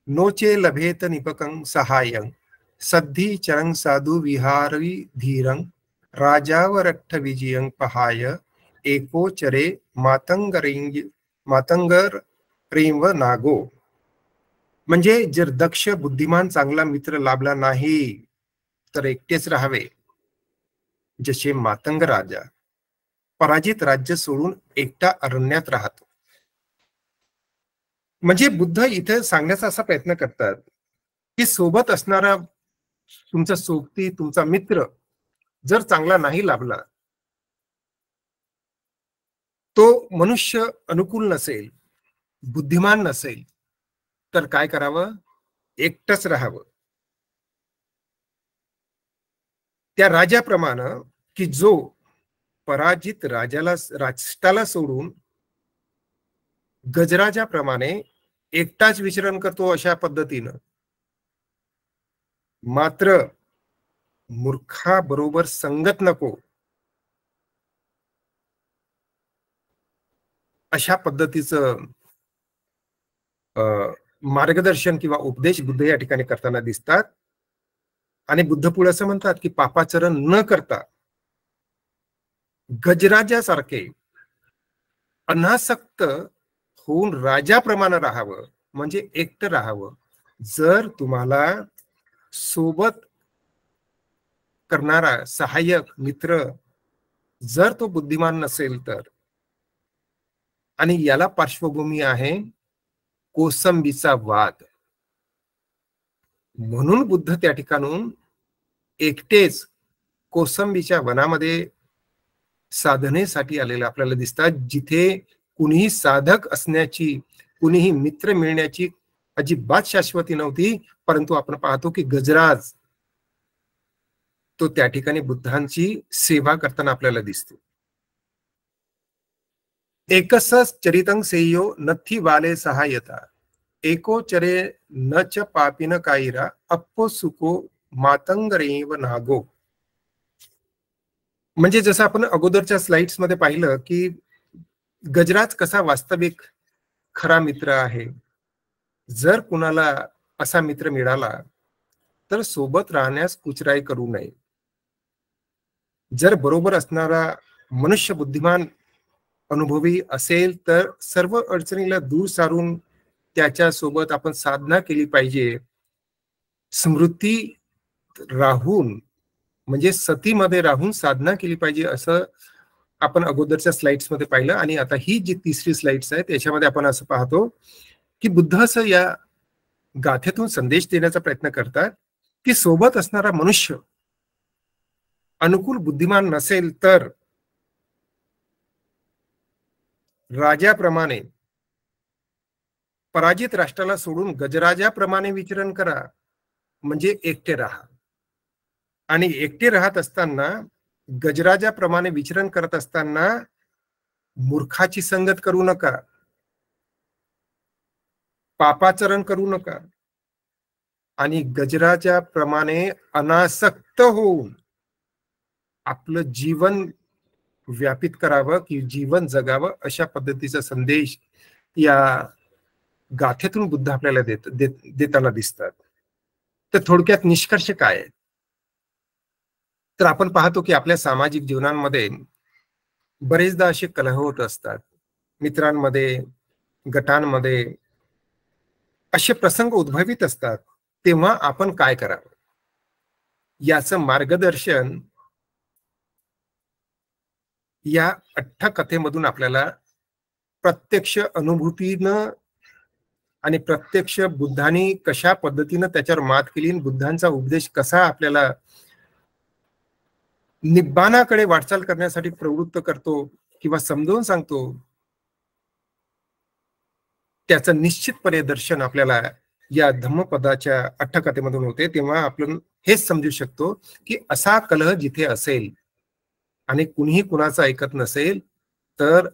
नोचे लभेत निपकं सहायं सद्धी चरंग साधु विहारी धीरं राजावरट्ठ विजयं पहाय एकोचरे मातंगर रेंव नागो. म्हणजे जर दक्ष बुद्धिमान चांगला मित्र लाभला नाही तर एकटेच राहावे, जसे मातंग राजा पराजित राज्य सोडून एकटा अरण्यात राहतो. म्हणजे बुद्ध इथे सांगण्याचा असा प्रयत्न करतात की सोबत असणारा तुमचा सोबती तुमचा मित्र जर चांगला नाही लाभला, तो मनुष्य अनुकूल नसेल, बुद्धिमान नसेल, तर काय करावं? एकटंच राहावं. त्या राजाप्रमाणे की जो पराजित राष्ट्राला सोडून गजराजाप्रमाणे एकटाच विचरण करतो अशा पद्धतीनं. मात्र मूर्खाबरोबर संगत नको अशा पद्धतीचं मार्गदर्शन किंवा उपदेश बुद्ध या ठिकाणी करताना दिसतात. आणि बुद्ध पुढे असं म्हणतात की पापाचरण न करता गजराजासारखे अनासक्त होऊन राजाप्रमाणे राहावं, म्हणजे एकटं राहावं. जर तुम्हाला सोबत करणारा सहाय्यक मित्र जर तो बुद्धिमान नसेल तर. आणि याला पार्श्वभूमी आहे कोसंबीचा वाद. म्हणून बुद्ध त्या ठिकाणून एकटेच कोसंबीच्या वनामध्ये साधनेसाठी आलेले आपल्याला दिसतात, जिथे कुणीही साधक असण्याची, कुणीही मित्र मिळण्याची अजिबात शाश्वती नव्हती. परंतु आपण पाहतो की गजराज तो त्या ठिकाणी बुद्धांची सेवा करताना आपल्याला दिसतो. एकस चरितं सेयो नथी वाले सहायता एको चरे न च पापिन काईरा अप्पो सुको मातंगरेव नागो. म्हणजे जसं आपण अगोदरच्या स्लाइड्स मध्ये पाहिलं की गजराज कसा वास्तविक खरा मित्र आहे. जर कुणाला असा मित्र मिळाला तर सोबत राहण्यास कुचराई करू नये. जर बरोबर असणारा मनुष्य बुद्धिमान अनुभवी असेल तर सर्व अडचणीला दूर सारून त्याच्या सोबत आपण साधना केली पाहिजे. स्मृती राहून म्हणजे सतीमध्ये राहून साधना केली पाहिजे असं आपण अगोदरच्या स्लाइड्स मध्ये पाहिलं. आणि आता ही जी तिसरी स्लाइड्स आहे त्याच्यामध्ये आपण असं पाहतो की बुद्ध असं या गाथेतून संदेश देण्याचा प्रयत्न करतात की सोबत असणारा मनुष्य अनुकूल बुद्धिमान नसेल तर राजाप्रमाणे पराजित राष्ट्राला सोडून गजराजाप्रमाणे विचरण करा, म्हणजे एकटे राहा. आणि एकटे राहत असताना, गजराजाप्रमाणे विचरण करत असताना मूर्खाची संगत करू नका, पापाचरण करू नका, आणि गजराजाप्रमाणे अनासक्त होऊन आपलं जीवन व्यापित करावं की जीवन जगावं, अशा पद्धतीचा संदेश या गाथेतून बुद्ध आपल्याला देताना दिसतात. तर थोडक्यात निष्कर्ष काय आहे? तर आपण पाहतो की आपल्या सामाजिक जीवनांमध्ये बरेचदा असे कलह होत असतात, मित्रांमध्ये, गटांमध्ये असे प्रसंग उद्भवित असतात. तेव्हा आपण काय करावं याचं मार्गदर्शन या अट्टकथेमधून आपल्याला प्रत्यक्ष अनुभूतीनं आणि प्रत्यक्ष बुद्धांनी कशा पद्धतीनं त्याच्यावर मात केली, बुद्धांचा उपदेश कसा आपल्याला निब्बाणाकडे वाटचाल करण्यासाठी प्रवृत्त करतो किंवा समजावून सांगतो, त्याचं निश्चितपणे दर्शन आपल्याला या धम्मपदाच्या अट्टकथेमधून होते. तेव्हा आपण हेच समजू शकतो की असा कलह जिथे असेल आणि कुणीही कुणाचं ऐकत नसेल, तर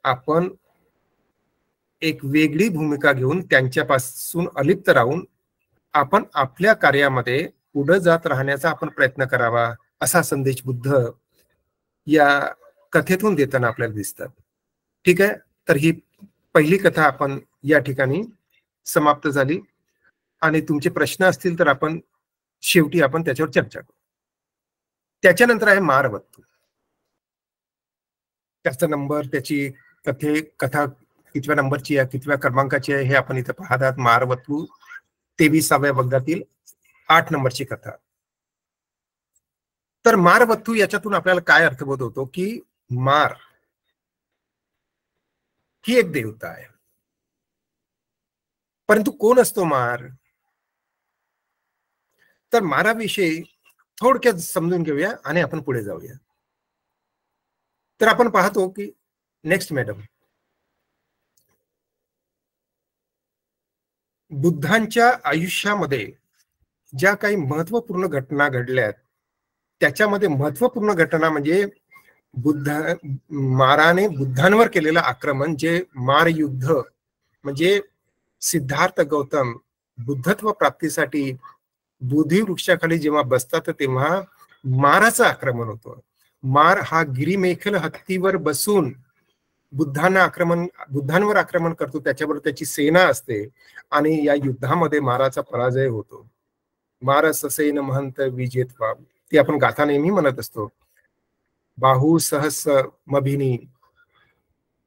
आपण एक वेगळी भूमिका घेऊन त्यांच्यापासून अलिप्त राहून आपण आपल्या कार्यामध्ये पुढे जात राहण्याचा आपण प्रयत्न करावा, असा संदेश बुद्ध या कथेतून देताना आपल्याला दिसतात. ठीक आहे, तर ही पहिली कथा आपण या ठिकाणी समाप्त झाली. आणि तुमचे प्रश्न असतील तर आपण शेवटी आपण त्याच्यावर चर्चा करू. त्याच्यानंतर आहे मारवत्तू. त्याचा नंबर, त्याची कथा कितव्या नंबरची आहे, कितव्या क्रमांकाची आहे, हे आपण इथे पाहत आहात. मारवत्तू 23व्या वर्गातील 8 नंबरची कथा. तर मारवत्तू याच्यातून आपल्याला काय अर्थबोध होतो की मार ही एक देवता आहे. परंतु कोण असतो मार? तर माराविषयी थोडक्यात समजून घेऊया आणि आपण पुढे जाऊया. तर आपण पाहतो की नेक्स्ट मॅडम, बुद्धांच्या आयुष्यामध्ये ज्या काही महत्वपूर्ण घटना घडल्यात, त्याच्यामध्ये महत्वपूर्ण घटना म्हणजे माराने बुद्धांवर केलेलं आक्रमण, जे मार युद्ध. म्हणजे सिद्धार्थ गौतम बुद्धत्व प्राप्तीसाठी बोधी वृक्षाखाली जेव्हा बसतात, तेव्हा माराचं आक्रमण होतं. मार हा गिरीमेखल हत्तीवर बसून बुद्धांवर आक्रमण करतो. त्याच्याबरोबर त्याची सेना असते आणि या युद्धामध्ये माराचा पराजय होतो. मार ससेन महंत विजेत्वा, ती आपण गाथा नेहमी म्हणत असतो. बाहू सहस मभिनी,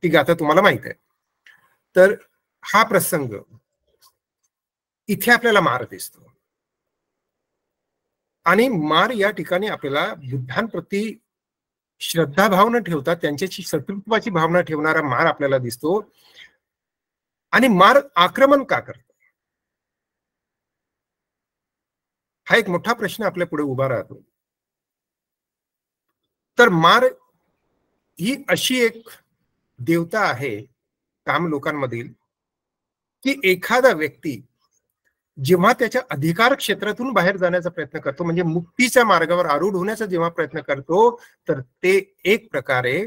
ती गाथा तुम्हाला माहित आहे. तर हा प्रसंग इथे आपल्याला मार दिसतो. आणि मार या ठिकाणी आपल्याला बुद्धांप्रती श्रद्धाभाव न ठेवता त्यांच्याशी शत्रुत्वाची भावना ठेवणारा मार आपल्याला दिसतो. आणि मार आक्रमण का करतो, हा एक मोठा प्रश्न आपल्या पुढे उभा राहतो. तर मार ही अशी एक देवता आहे काम लोकांमधील, की एखादा व्यक्ती जेव्हा त्याच्या अधिकार क्षेत्रातून बाहेर जाण्याचा प्रयत्न करतो, म्हणजे मुक्तीच्या मार्गावर आरूढ होण्याचा जेव्हा प्रयत्न करतो, तर ते एक प्रकारे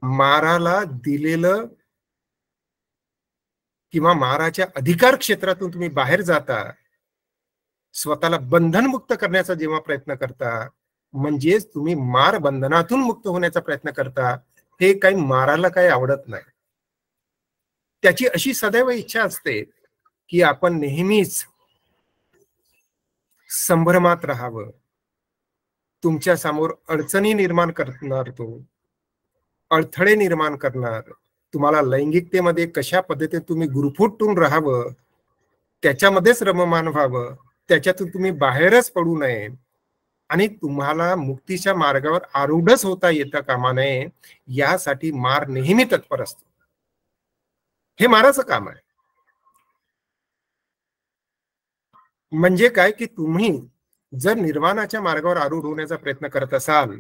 माराला दिलेलं किंवा माराच्या अधिकार क्षेत्रातून तुम्ही बाहेर जाता, स्वतःला बंधनमुक्त करण्याचा जेव्हा प्रयत्न करता, म्हणजेच तुम्ही मार बंधनातून मुक्त होण्याचा प्रयत्न करता, हे काही माराला काही आवडत नाही. त्याची अशी सदैव इच्छा असते की आपण नेहमीच संभ्रमात राहावं. तुमच्या समोर अडचणी निर्माण करणार, तो अडथळे निर्माण करणार, तुम्हाला लैंगिकतेमध्ये कशा पद्धतीने तुम्ही गुरफुटून राहावं, त्याच्यामध्येच रममान व्हावं, त्याच्यातून तुम्ही बाहेरच पडू नये आणि तुम्हाला मुक्तीच्या मार्गावर आरूढच होता येता कामा नये, यासाठी मार नेहमी तत्पर असतो. हे माराचं काम आहे. म्हणजे काय की तुम्ही जर निर्वाणाच्या मार्गावर आरूढ होण्याचा प्रयत्न करत असाल,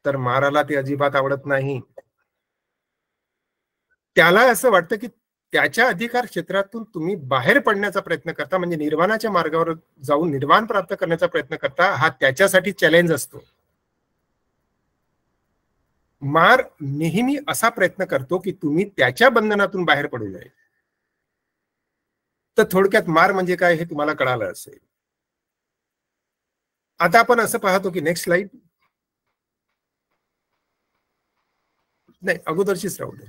तर माराला ते अजिबात आवडत नाही. त्याला असं वाटतं की त्याच्या अधिकार क्षेत्रातून तुम्ही बाहेर पडण्याचा प्रयत्न करता, म्हणजे निर्वाणाच्या मार्गावर जाऊन निर्वाण प्राप्त करण्याचा प्रयत्न करता, हा त्याच्यासाठी चॅलेंज असतो. मार नेहमी असा प्रयत्न करतो की तुम्ही त्याच्या बंधनातून बाहेर पडू नये. तर थोडक्यात मार म्हणजे काय हे तुम्हाला कळालं असेल. आता आपण असं पाहतो की नेक्स्ट स्लाइड, नाही अगोदरचीच राहू दे.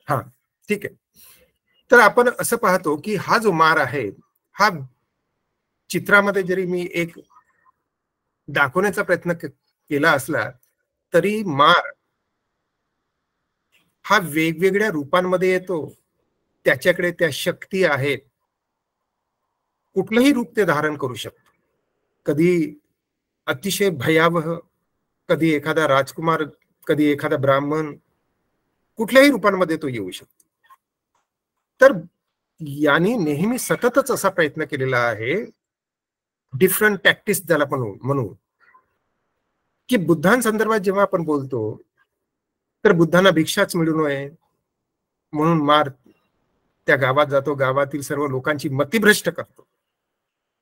हा ठीक आहे. तर आपण असं पाहतो की हा जो मार आहे, हा चित्रामध्ये जरी मी एक दाखवण्याचा प्रयत्न केला असला तरी मार हा वेगवेगळ्या रूपांमध्ये येतो. त्याच्याकडे त्या शक्ती आहेत. कुठलंही रूप ते धारण करू शकतो. कधी अतिशय भयावह, कधी एखादा राजकुमार, कधी एखादा ब्राह्मण, कुठल्याही रूपांमध्ये तो येऊ शकतो. तर यांनी नेहमी सततच असा प्रयत्न केलेला आहे, डिफरंट टॅक्टिक्स ज्याला म्हणू, की बुद्धांसंदर्भात जेव्हा आपण बोलतो तर बुद्धांना भिक्षाच मिळू नये म्हणून मार त्या गावात जातो, गावातील सर्व लोकांची मतिभ्रष्ट करतो.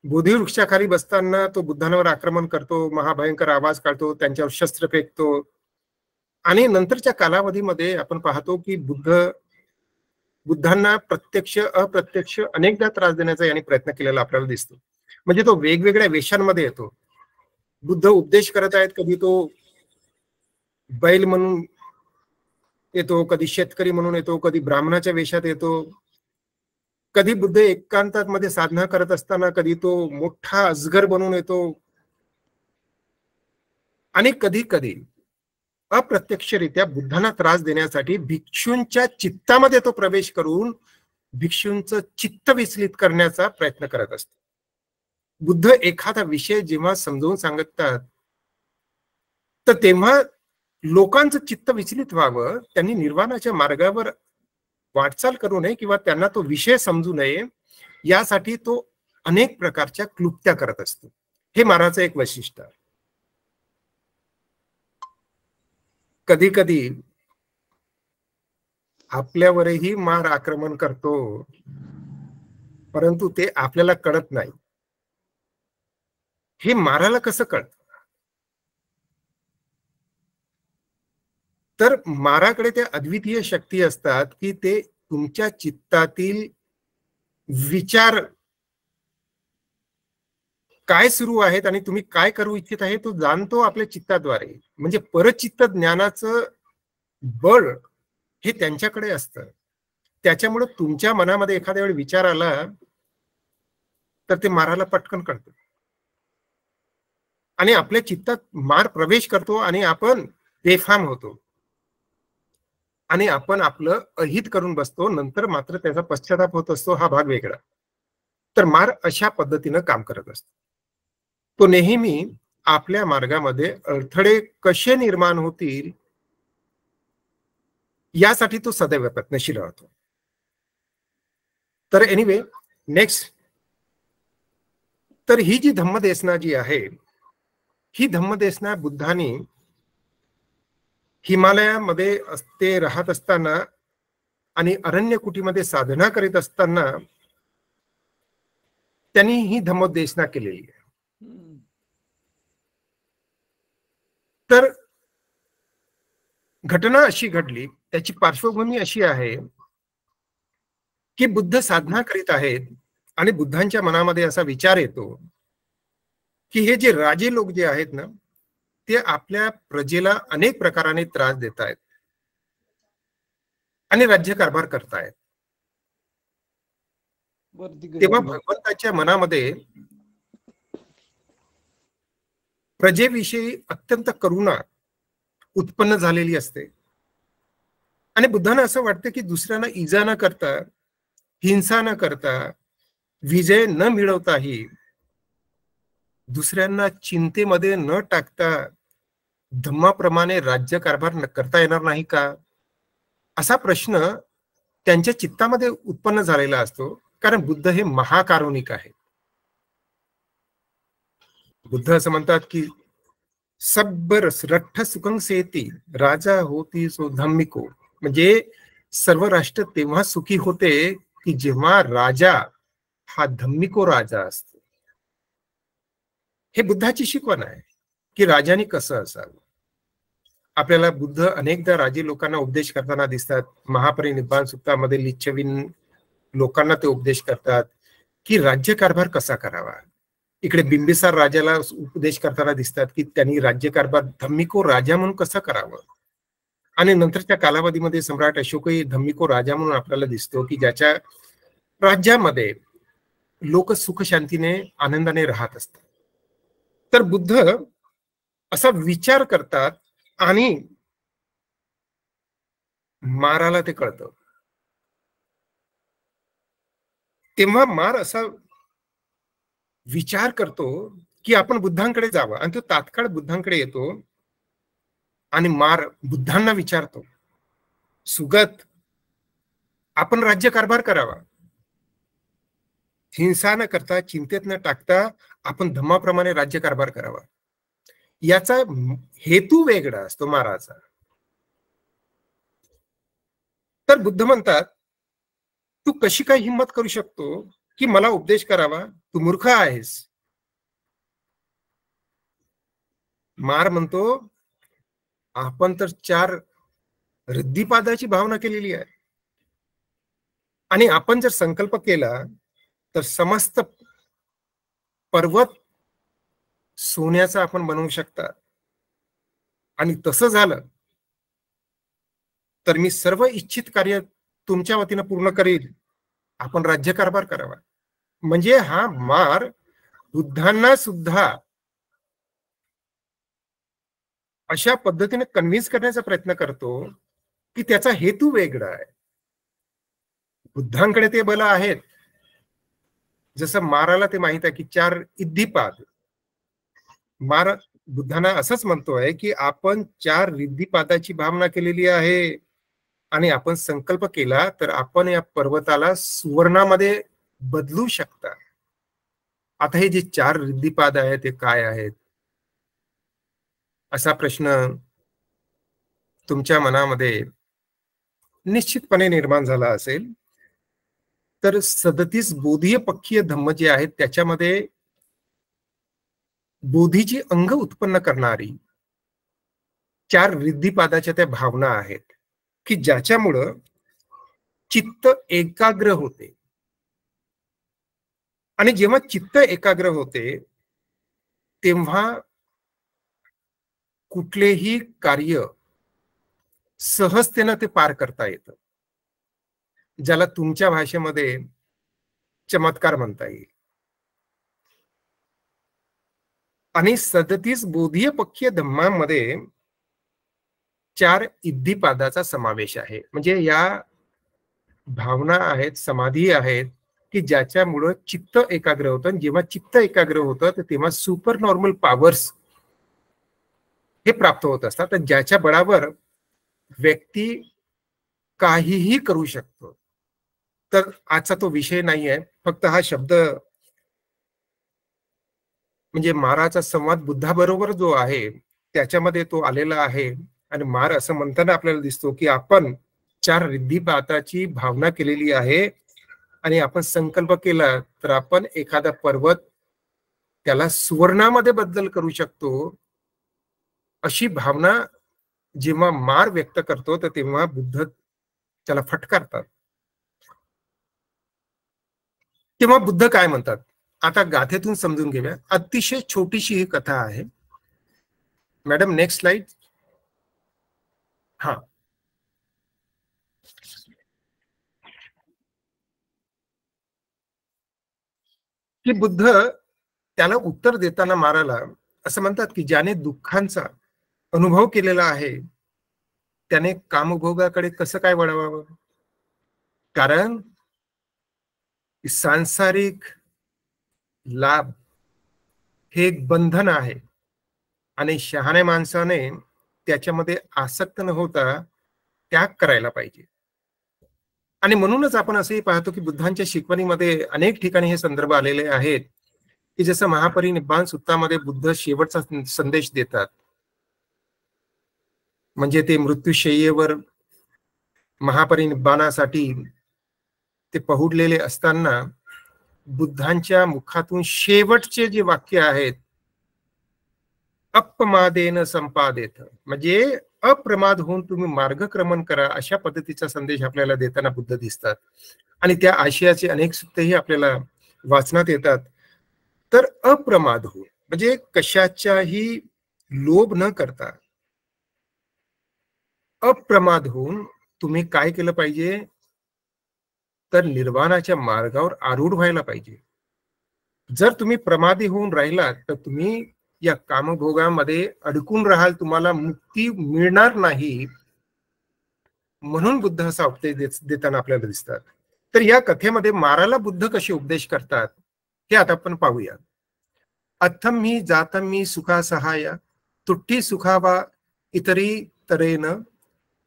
बोधिवृक्षाखाली बसताना तो बुद्धांवर आक्रमण करतो, महाभयंकर आवाज काढतो, त्यांच्यावर शस्त्र फेकतो. आणि नंतरच्या कालावधीमध्ये आपण पाहतो की बुद्धांना प्रत्यक्ष अप्रत्यक्ष अनेकदा त्रास देण्याचा याने प्रयत्न केलेला आपल्याला दिसतो. म्हणजे तो वेगवेगळ्या वेशांमध्ये येतो. बुद्ध उपदेश करत आहेत, कधी तो बैल म्हणून येतो, कधी शेतकरी म्हणून येतो, कधी ब्राह्मणाच्या वेशात येतो, कधी बुद्ध एकांतामध्ये साधना करत असताना कधी तो मोठा अजगर बनून येतो, आणि कधी कधी अप्रत्यक्षरित्या बुद्धांना त्रास देण्यासाठी भिक्षूंच्या चित्तामध्ये तो प्रवेश करून भिक्षूंचं चित्त विचलित करण्याचा प्रयत्न करत असतो. बुद्ध एखादा विषय जेव्हा समजावून सांगतात तर तेव्हा लोकांचं चित्त विचलित व्हावं, त्यांनी निर्वाणाच्या मार्गावर वाटचाल करू नये किंवा त्यांना तो विषय समजू नये, यासाठी तो अनेक प्रकारच्या क्लुप्त्या करत असतो. हे माराचं एक वैशिष्ट्य आहे. कधी कधी आपल्यावरही मार आक्रमण करतो, परंतु ते आपल्याला कळत नाही. हे माराला कसं कळत? तर माराकडे त्या अद्वितीय शक्ती असतात की ते तुमच्या चित्तातील विचार काय सुरू आहेत आणि तुम्ही काय करू इच्छित आहे तो जाणतो आपल्या चित्ताद्वारे. म्हणजे परचित्त ज्ञानाचं बळ हे त्यांच्याकडे असतं. त्याच्यामुळे तुमच्या मनामध्ये एखाद्या वेळी विचार आला तर ते माराला पटकन कळतं आणि आपल्या चित्तात मार प्रवेश करतो आणि आपण बेफाम होतो आणि आपण आपलं अहित करून बसतो. नंतर मात्र त्याचा पश्चाताप होत असतो, हा भाग वेगळा. तर मार अशा पद्धतीनं काम करत असतो. तो नेहमी आपल्या मार्गामध्ये अडथळे कसे निर्माण होतील यासाठी तो सदैव प्रयत्नशील राहतो. तर एनिवे नेक्स्ट, तर ही जी धम्मदेसना जी आहे, ही धम्मदेसना बुद्धांनी हिमालयामध्ये ते राहत असताना आणि अरण्य कुटीमध्ये साधना करीत असताना त्यांनी ही धम्मदेसना केलेली आहे. तर घटना अशी घडली, त्याची पार्श्वभूमी अशी आहे की बुद्ध साधना करीत आहेत आणि बुद्धांच्या मनामध्ये असा विचार येतो की हे जे राजे लोक जे आहेत ना, ते आपल्या प्रजेला अनेक प्रकाराने त्रास देत आहेत आणि राज्यकारभार करतायत. तेव्हा भगवंताच्या मनामध्ये प्रजेविषयी अत्यंत करुणा उत्पन्न झालेली असते आणि बुद्धांना असं वाटतं की दुसऱ्यांना इजा न करता, हिंसा न करता, विजय न मिळवताही, दुसऱ्यांना चिंतेमध्ये न टाकता धम्माप्रमाणे राज्यकारभार करता येणार नाही का, असा प्रश्न त्यांच्या चित्तामध्ये उत्पन्न झालेला असतो. कारण बुद्ध हे महाकारुणिक आहेत. बुद्ध असं म्हणतात की सब्बरस रठ्ठ सुखं सेती राजा होती सो धम्मिको. म्हणजे सर्व राष्ट्र तेव्हा सुखी होते की जेव्हा राजा हा धम्मिको राजा असतो. हे बुद्धाची शिकवण आहे की राजाने कसं असावं. आपल्याला बुद्ध अनेकदा राजे लोकांना उपदेश करताना दिसतात. महापरिनिब्बाण सुक्तामध्ये लिच्छवीन लोकांना ते उपदेश करतात की राज्यकारभार कसा करावा. इकडे बिंबिसार राजाला उपदेश करताना दिसतात की त्यांनी राज्यकारभार धम्मिको राजा म्हणून कसं करावं. आणि नंतरच्या कालावधीमध्ये सम्राट अशोकही धम्मिको राजा म्हणून आपल्याला दिसतो की ज्याच्या राज्यामध्ये लोक सुख शांतीने आनंदाने राहत असतात. तर बुद्ध असा विचार करतात आणि माराला ते कळतं. तेव्हा मार असा विचार करतो की आपण बुद्धांकडे जावं आणि तो तात्काळ बुद्धांकडे येतो आणि मार बुद्धांना विचारतो, सुगत आपण राज्यकारभार करावा, हिंसा न करता चिंतेत न टाकता आपण धम्माप्रमाणे राज्यकारभार करावा. याचा हेतू वेगळा असतो महाराजा. तर बुद्ध म्हणतात, तू कशी काय हिंमत करू शकतो की मला उपदेश करावा, तू मूर्ख आहेस. मार म्हणतो, आपण तर 4 रिद्धिपादाची भावना केलेली आहे आणि आपण जर संकल्प केला तर समस्त पर्वत सोन्याचा आपण बनवू शकता. आणि तसं झालं तर मी सर्व इच्छित कार्य तुमच्या वतीनं पूर्ण करेल. आपण राज्यकारभार करावा. म्हणजे हा मार बुद्धांना सुद्धा अशा पद्धतीने कन्व्हिन्स करण्याचा प्रयत्न करतो की त्याचा हेतू वेगळा आहे. बुद्धांकडे ते बल आहेत. जसं माराला ते माहित आहे की 4 इद्धिपाद. मार बुद्धांना असंच म्हणतोय की आपण 4 रिद्धिपादाची भावना केलेली आहे आणि आपण संकल्प केला तर आपण या पर्वताला सुवर्णामध्ये बदलू शकता. आता हे जे 4 रिद्धिपाद आहेत ते काय आहेत, असा प्रश्न तुमच्या मनामध्ये निश्चितपणे निर्माण झाला असेल. तर 37 बोधीय पक्षीय धम्म जे आहेत त्याच्यामध्ये बोधीची अंग उत्पन्न करणारी 4 रिद्धिपादाच्या त्या भावना आहेत की ज्याच्यामुळं चित्त एकाग्र होते. आणि जेव्हा चित्त एकाग्र होते तेव्हा कुठलेही कार्य सहजतेनं ते पार करता येतं, ज्याला तुमच्या भाषेमध्ये चमत्कार म्हणता येईल. आणि 37 बोधीय पक्षीय धम्मांमध्ये 4 इद्धिपादाचा समावेश आहे. म्हणजे या भावना आहेत, समाधी आहेत की ज्याच्यामुळं चित्त एकाग्र होतं. जेव्हा चित्त एकाग्र होतं तर तेव्हा सुपर नॉर्मल पॉवर्स हे प्राप्त होत असतात. तर ज्याच्या बळावर व्यक्ती काहीही करू शकतो. तर आजचा तो विषय नाही आहे. फक्त हा शब्द म्हणजे माराचा संवाद बुद्धाबरोबर जो आहे त्याच्यामध्ये तो आलेला आहे. आणि मार असं म्हणताना आपल्याला दिसतो की आपण 4 रिद्धिपादाची भावना केलेली आहे आणि आपण संकल्प केला तर आपण एखादा पर्वत त्याला सुवर्णामध्ये बदल करू शकतो. अशी भावना जेव्हा मार व्यक्त करतो तर तेव्हा बुद्ध त्याला फटकारतात. तेव्हा बुद्ध काय म्हणतात, आता गाथेतून समजून घेऊया. अतिशय छोटीशी ही कथा आहे. Madam next slide. हा, की बुद्ध त्याला उत्तर देताना माराला असं म्हणतात की ज्याने दुःखांचा अनुभव केलेला आहे त्याने कामभोगाकडे कसं काय वळवावं. कारण सांसारिक लाभ हे एक बंधन आहे आणि शहाण्या माणसाने त्याच्यामध्ये आसक्त न होता त्याग करायला पाहिजे. आणि म्हणूनच आपण असंही पाहतो की बुद्धांच्या शिकवणीमध्ये अनेक ठिकाणी हे संदर्भ आलेले आहेत की जसं महापरिनिब्बाण सुत्तामध्ये बुद्ध शेवटचा संदेश देतात म्हणजे ते मृत्यूशय्येवर महापरिनिब्बाणासाठी ते पहुडलेले असताना बुद्धांच्या मुखातून शेवटचे जे वाक्य आहेत, अपमादेन संपादेत, म्हणजे अप्रमाद होऊन तुम्ही मार्गक्रमण करा, अशा पद्धतीचा संदेश आपल्याला देताना बुद्ध दिसतात. आणि त्या आशयाचे अनेक सूक्तही आपल्याला वाचनात येतात. तर अप्रमाद होऊन म्हणजे कशाच्याही लोभ न करता अप्रमाद होऊन तुम्ही काय केलं पाहिजे, तर निर्वाणाच्या मार्गावर आरूढ व्हायला पाहिजे. जर तुम्ही प्रमादी होऊन राहिलात तर तुम्ही या कामभोगामध्ये अडकून राहाल, तुम्हाला मुक्ती मिळणार नाही. म्हणून बुद्ध असा उपदेश देताना आपल्याला दिसतात. तर या कथेमध्ये माराला बुद्ध कसे उपदेश करतात हे आता आपण पाहूया. अथम मी जातम मी सुखा सहाया तुट्टी सुखावा इतरी तरेन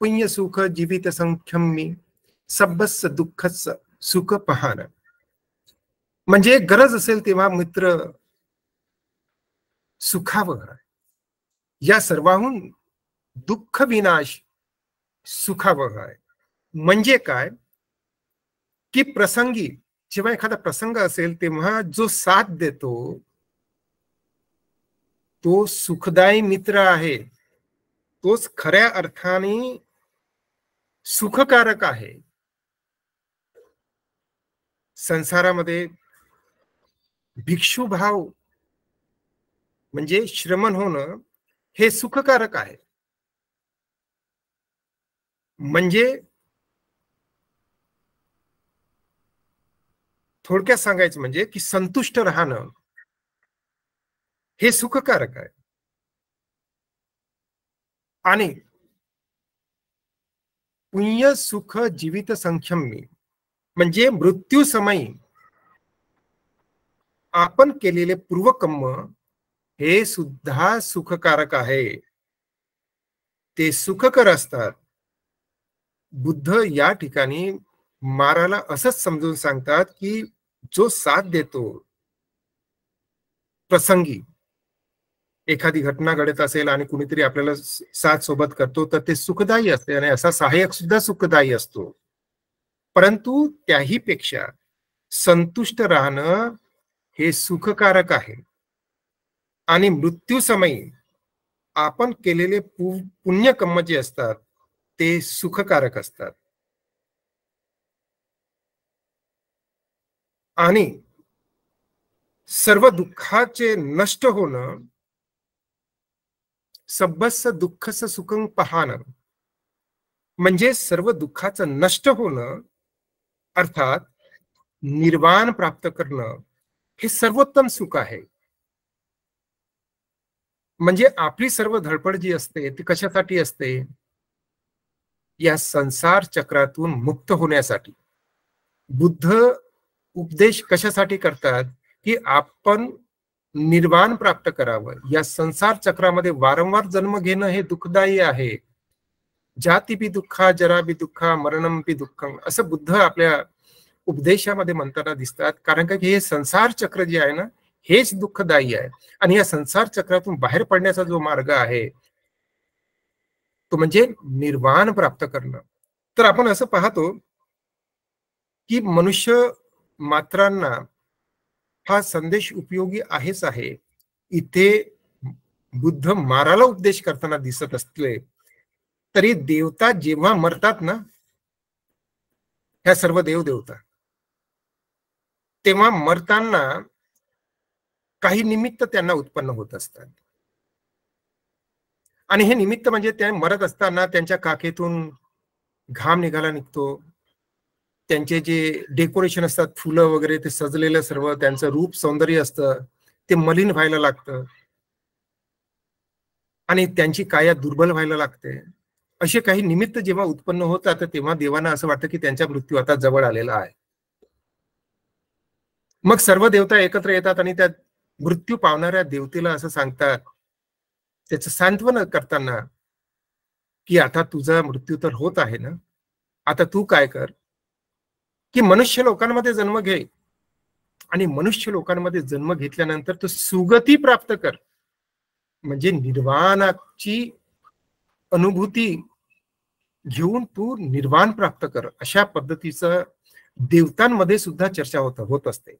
पुण्य सुख जीवित संख्यम मी सब्बस दुःखच सुख पहान. म्हणजे गरज असेल तेव्हा मित्र सुखावह, या सर्वाहून दुःख विनाश सुखावह आहे. म्हणजे काय की प्रसंगी जेव्हा एखादा प्रसंग असेल तेव्हा जो साथ देतो तो सुखदायी मित्र आहे, तोच खऱ्या अर्थाने सुखकारक आहे. संसारामध्ये भिक्षुभाव म्हणजे श्रमण होणं हे सुखकारक आहे. म्हणजे थोडक्यात सांगायचं म्हणजे की संतुष्ट राहणं हे सुखकारक आहे. आणि पुण्य सुख जीवित संख्यम मी म्हणजे मृत्यू समयी आपण केलेले पूर्वकर्म हे सुद्धा सुखकारक आहे, ते सुखकर असतात. बुद्ध या ठिकाणी माराला असंच समजून सांगतात की जो साथ देतो, प्रसंगी एखादी घटना घडत असेल आणि कुणीतरी आपल्याला साथ सोबत करतो तर ते सुखदायी असते आणि असा सहाय्यक सुद्धा सुखदायी असतो. परंतु त्याही पेक्षा संतुष्ट राहणं हे सुखकारक आहे. आणि मृत्यू समयी आपण केलेले पुण्यकर्म जे असतात ते सुखकारक असतात. आणि सर्व दुःखाचे नष्ट होणं, सब्बस दुःखस सुखं पहाणं, म्हणजे सर्व दुःखाचं नष्ट होणं अर्थात निर्वाण प्राप्त करणं हे सर्वोत्तम सुख आहे. म्हणजे आपली सर्व धडपड जी असते ती कशासाठी असते, या संसार चक्रातून मुक्त होण्यासाठी. बुद्ध उपदेश कशासाठी करतात की आपण निर्वाण प्राप्त करावं. या संसार चक्रामध्ये वारंवार जन्म घेणं हे दुःखदायी आहे. जाती बी दुःखा जरा बी दुःखा मरणम बी दुःखम असं बुद्ध आपल्या उपदेशामध्ये म्हणताना दिसतात. कारण का हे संसार चक्र जे आहे ना हेच दुःखदायी आहे. आणि या संसार चक्रातून बाहेर पडण्याचा जो मार्ग आहे तो म्हणजे निर्वाण प्राप्त करणं. तर आपण असं पाहतो की मनुष्य मात्रांना हा संदेश उपयोगी आहेच आहे. इथे बुद्ध माराला उपदेश करताना दिसत असले तरी देवता जेव्हा मरतात ना, ह्या सर्व देवदेवता तेव्हा मरताना काही निमित्त त्यांना उत्पन्न होत असतात. आणि हे निमित्त म्हणजे त्या मरत असताना त्यांच्या काखेतून घाम निघाला निघतो, त्यांचे जे डेकोरेशन असतात फुलं वगैरे ते सजलेलं सर्व त्यांचं रूप सौंदर्य असतं ते मलिन व्हायला लागतं आणि त्यांची काया दुर्बल व्हायला लागते. असे काही निमित्त जेव्हा उत्पन्न होतात तेव्हा देवांना असं वाटतं की त्यांचा मृत्यू आता जवळ आलेला आहे. मग सर्व देवता एकत्र येतात आणि त्या मृत्यू पावणाऱ्या देवतेला असं सांगतात, त्याचं सांत्वन करताना की आता तुझा मृत्यू तर होत आहे ना, आता तू काय कर की मनुष्य लोकांमध्ये जन्म घे आणि मनुष्य लोकांमध्ये जन्म घेतल्यानंतर तू सुगती प्राप्त कर, म्हणजे निर्वाणाची अनुभूती घेऊन तू निर्वाण प्राप्त कर, अशा पद्धतीचं देवतांमध्ये सुद्धा चर्चा होत असते.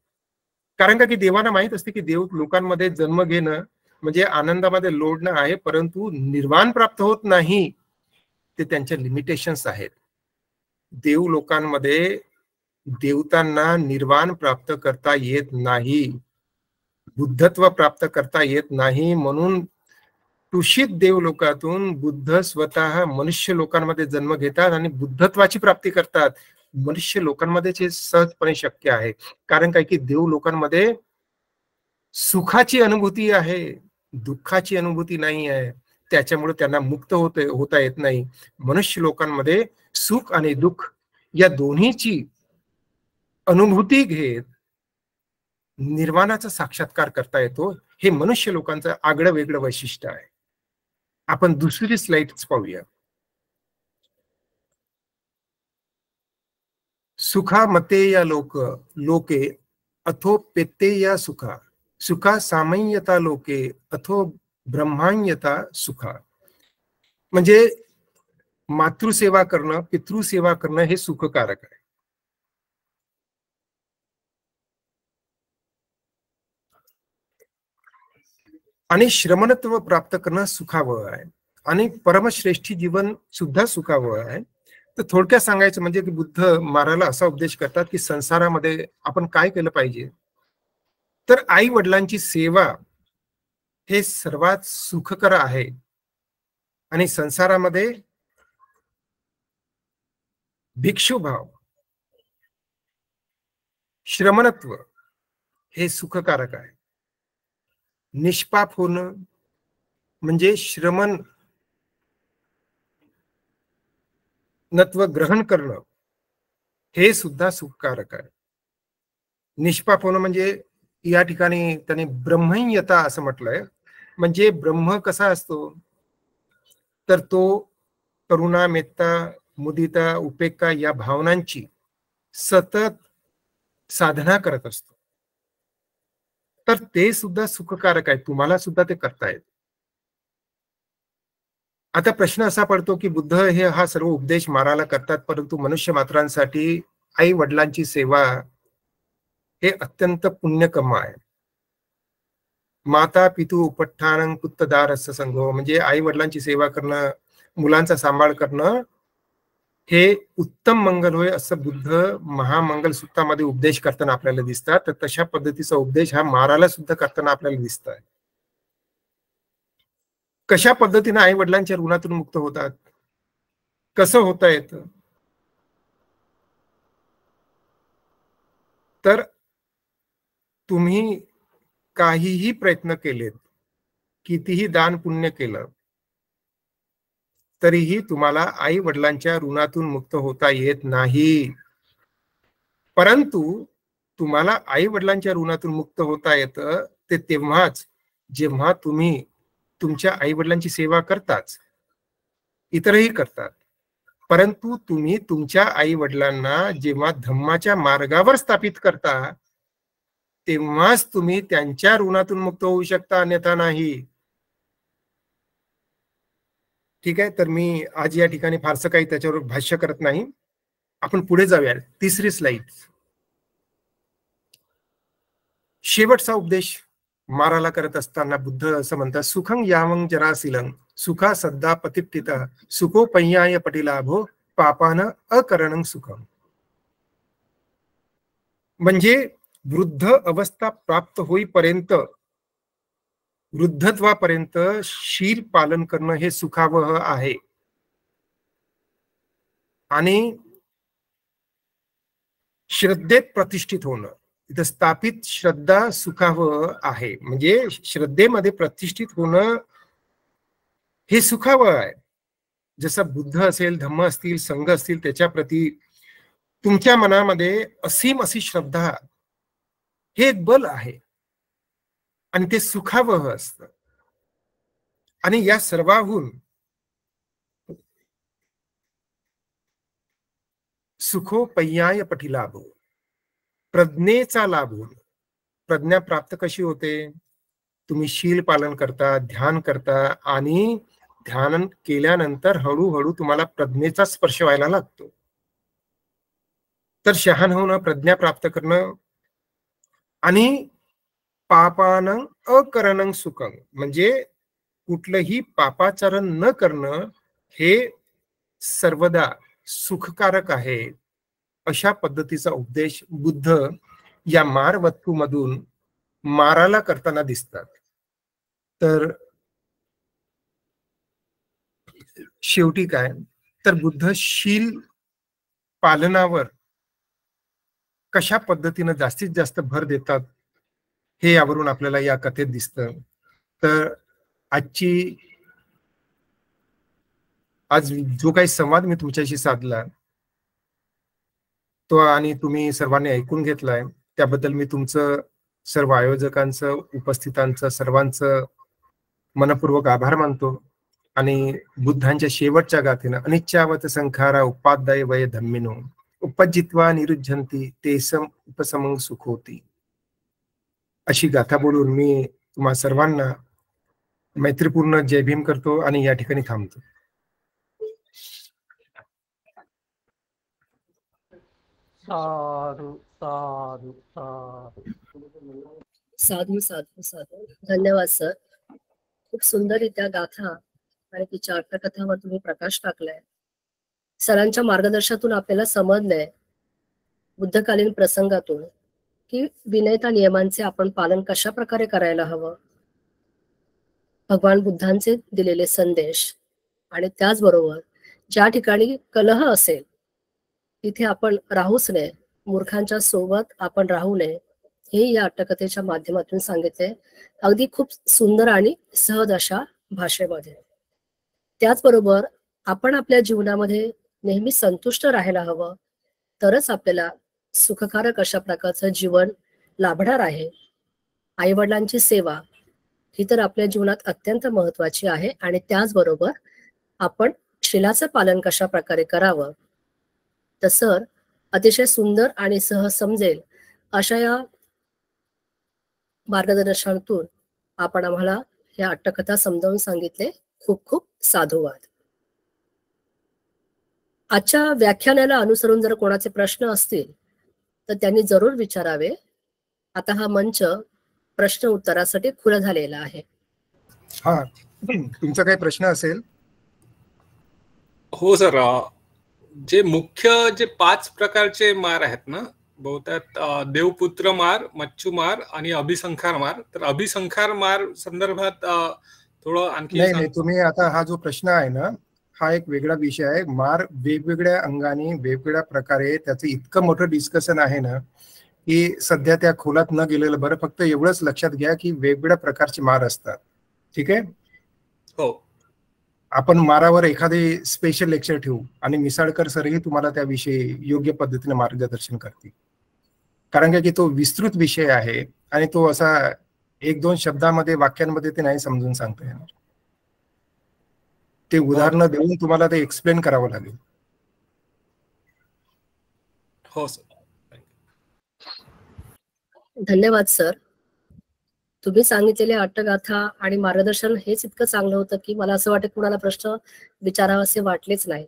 कारण का की देवांना माहित असते की देव लोकांमध्ये जन्म घेणं म्हणजे आनंदामध्ये लोडणं आहे, परंतु निर्वाण प्राप्त होत नाही, ते त्यांच्या लिमिटेशन्स आहेत. देव लोकांमध्ये देवतांना निर्वाण प्राप्त करता येत नाही, बुद्धत्व प्राप्त करता येत नाही. म्हणून तुषित देव लोकातून बुद्ध स्वतः मनुष्य लोकांमध्ये जन्म घेतात आणि बुद्धत्वाची प्राप्ती करतात. मनुष्य लोकांमध्ये हे सहजपणे शक्य आहे. कारण काय की देव लोकांमध्ये सुखाची अनुभूती आहे, दुःखाची अनुभूती नाही आहे. त्याच्यामुळे त्यांना मुक्त होता येत नाही. मनुष्य लोकांमध्ये सुख आणि दुःख या दोन्हीची अनुभूती घेत निर्वाणाचा साक्षात्कार करता येतो. हे मनुष्य लोकांचं आगळं वेगळं वैशिष्ट्य आहे. आपण दुसरी स्लाइड पाहूया. सुखा मते या लोके अथो पेते या सुखा, सुखा सामय्यता लोके अथो ब्रह्माण्यता सुखा. म्हणजे मातृसेवा करणं, पितृसेवा करणं हे सुखकारक आहे. आणि श्रमणत्व प्राप्त करणं सुखावह आहे, आणि परमश्रेष्ठी जीवन सुद्धा सुखावह आहे. तर थोडक्यात सांगायचं म्हणजे की बुद्ध महाराला असा उपदेश करतात की संसारामध्ये आपण काय केलं पाहिजे, तर आई वडिलांची सेवा हे सर्वात सुखकर आहे. आणि संसारामध्ये भिक्षुभाव, श्रमणत्व हे सुखकारक आहे. निष्पाप होणं म्हणजे श्रमण नत्व ग्रहण करणं हे सुद्धा सुखकारक आहे. निष्पाप होणं म्हणजे या ठिकाणी त्याने ब्रह्मण्यता असं म्हटलंय. म्हणजे ब्रह्म कसा असतो, तर तो करुणा, मेत्ता, मुदिता, उपेक्षा या भावनांची सतत साधना करत असतो. तर ते सुद्धा सुखकारक आहे, तुम्हाला सुद्धा ते करतायत. आता प्रश्न असा पडतो की बुद्ध हे हा सर्व उपदेश मारायला करतात, परंतु मनुष्य मात्रांसाठी आई वडिलांची सेवा हे अत्यंत पुण्यकर्म आहे. माता पितू उपठ्ठानं पुत्तदारस्य संगो, म्हणजे आई वडिलांची सेवा करणं, मुलांचा सांभाळ करणं हे उत्तम मंगल होय, असं बुद्ध महामंगल सूत्रामध्ये उपदेश करताना आपल्याला दिसतात. तर तशा पद्धतीचा उपदेश हा माराला सुद्धा करताना आपल्याला दिसत आहे. कशा पद्धतीने आई वडिलांच्या ऋणातून मुक्त होतात, कसं होता येतं, तर तुम्ही काहीही प्रयत्न केलेत, कितीही दान पुण्य केलं, तरीही तुम्हाला आई वडिलांच्या ऋणातून मुक्त होता येत नाही. परंतु तुम्हाला आई वडिलांच्या ऋणातून मुक्त होता येतं ते तेव्हाच जेव्हा तुम्ही तुमच्या आई वडिलांची सेवा करताच, इतरही करतात, परंतु तुम्ही तुमच्या आई वडिलांना जेव्हा धम्माच्या मार्गावर स्थापित करता तेव्हाच तुम्ही त्यांच्या ऋणातून मुक्त होऊ शकता, अन्यथा नाही. ठीक आहे, तर मी आज या ठिकाणी फारसं काही त्याच्यावर भाष्य करत नाही. आपण पुढे जाऊया. तिसरी स्लाइड. शेवटचा उपदेश माराला करत असताना बुद्ध असं म्हणतात, सुखं यावं जरासिलं सुखा सद्दा पतिष्ठिता सुखो पय्याय पटिलाभो पापान अकरणं सुखम. म्हणजे वृद्ध अवस्था प्राप्त होईपर्यंत, वृद्धत्वापर्यंत शील पालन करणं हे सुखावह आहे. आणि श्रद्धेत प्रतिष्ठित होणं, इथं स्थापित श्रद्धा सुखावह आहे. म्हणजे श्रद्धेमध्ये प्रतिष्ठित होणं हे सुखावह आहे. जसं बुद्ध असेल, धम्म असतील, संघ असतील, त्याच्या प्रती तुमच्या मनामध्ये असीम अशी श्रद्धा हे एक बल आहे आणि ते सुखावह असतं. आणि या सर्वाहून सुखो पय्याय पटिलाभो, प्रज्ञेचा लाभ होणं. प्रज्ञा प्राप्त कशी होते, तुम्ही शील पालन करता, ध्यान करता आणि ध्यान केल्यानंतर हळूहळू तुम्हाला प्रज्ञेचा स्पर्श व्हायला लागतो. तर शहाण होणं, प्रज्ञा प्राप्त करणं आणि पापानं अकरणं सुखं, म्हणजे कुठलंही पापाचरण न करणं हे सर्वदा सुखकारक आहे, अशा पद्धतीचा उपदेश बुद्ध या मारवत्तूमधून माराला करताना दिसतात. तर शेवटी काय, तर बुद्ध शील पालनावर कशा पद्धतीनं जास्तीत जास्त भर देतात हे यावरून आपल्याला या कथेत दिसतं. तर आज जो काही संवाद मी तुमच्याशी साधला तो आणि तुम्ही सर्वांनी ऐकून घेतलाय, त्याबद्दल मी तुमचं, सर्व आयोजकांचं, उपस्थितांचं, सर्वांचं मनपूर्वक आभार मानतो. आणि बुद्धांच्या शेवटच्या गाथेनं अनिच्छावत संखारा उपाध्याय वय धम्मिनो उपजित्वा निरुज्जंती तेसम उपसमं सुखोती, अशी गाथा बोलून मी तुम्हा सर्वांना मैत्रीपूर्ण जय भीम करतो आणि या ठिकाणी थांबतो. साधु साधु साधु साधू साधू साधू. धन्यवाद सर. खूप सुंदररित्या गाथा आणि तिच्या अर्थकथावर तुम्ही प्रकाश टाकलाय. सरांच्या मार्गदर्शनातून आपल्याला समजलंय बुद्धकालीन प्रसंगातून की विनयता नियमांचे आपण पालन कशा प्रकारे करायला हवं, भगवान बुद्धांचे दिलेले संदेश, आणि त्याचबरोबर ज्या ठिकाणी कलह असेल तिथे आपण राहूच नये, मूर्खांच्या सोबत आपण राहू नये, हे या अट्टकथेच्या माध्यमातून सांगितले, अगदी खूप सुंदर आणि सहज अशा भाषेमध्ये. त्याचबरोबर आपण आपल्या जीवनामध्ये नेहमी संतुष्ट राहायला हवं, तरच आपल्याला सुखकारक अशा प्रकारचं जीवन लाभणार आहे. आईवडिलांची सेवा ही तर आपल्या जीवनात अत्यंत महत्वाची आहे, आणि त्याचबरोबर आपण शीलाचं पालन कशा प्रकारे करावं, तसं अतिशय सुंदर आणि सहज समजेल अशा या मार्गदर्शनातून आपण आम्हाला या अट्टकथा समजावून सांगितले. खूप खूप साधुवाद. आजच्या व्याख्यानाला अनुसरून जर कोणाचे प्रश्न असतील तर त्यांनी जरूर विचारावे. आता हा मंच प्रश्न उत्तरासाठी खुला झालेला आहे. हा, तुमचा काही प्रश्न असेल? हो सर, जे मुख्य 5 प्रकारचे मार आहेत ना, बहुतेक देवपुत्र मार, मच्छू मार आणि अभिसंखार मार. तर अभिसंखार मार संदर्भात थोडं आणखी नाही, तुम्ही आता हा जो प्रश्न आहे ना, हा एक वेगळा विषय आहे. मार वेगवेगळ्या अंगाने वेगवेगळ्या प्रकारे त्याचं इतकं मोठं डिस्कशन आहे ना की सध्या त्या खोलात न गेलेलं बरं. फक्त एवढंच लक्षात घ्या की वेगवेगळ्या प्रकारचे मार असतात. ठीक आहे? हो, आपण मारावर एखादे स्पेशल लेक्चर ठेवू आणि मिसाळकर सरही तुम्हाला त्याविषयी योग्य पद्धतीने मार्गदर्शन करतील, कारण की तो विस्तृत विषय आहे आणि तो असा 1-2 शब्दामध्ये, वाक्यांमध्ये ते नाही समजून सांगता येणार. ते उदाहरणं देऊन तुम्हाला ते एक्सप्लेन करावं लागेल. हो सर. धन्यवाद सर. तुम्ही सांगितलेले अट्टगाथा आणि मार्गदर्शन हेच इतकं चांगलं होतं की मला असं वाटतं कुणाला प्रश्न विचारावेसे वाटलेच नाही.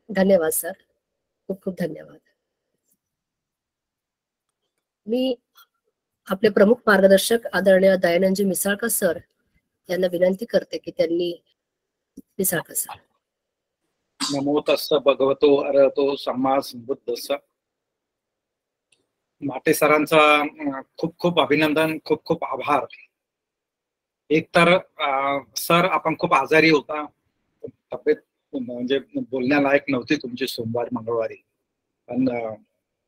धन्यवाद सर, खूप खूप धन्यवाद. मी आपले प्रमुख मार्गदर्शक आदरणीय दयानंदजी मिसाळकर सर यांना विनंती करते की त्यांनी. मिसाळकर सर. नमो तस्स भगवतो अरहतो सम्मा संबुद्धस्स. माटे सरांचा खूप खूप अभिनंदन, खूप खूप आभार. एक तर सर आपण खूप आजारी होता, तब्येत म्हणजे बोलण्यालायक नव्हती तुमची सोमवार मंगळवारी, पण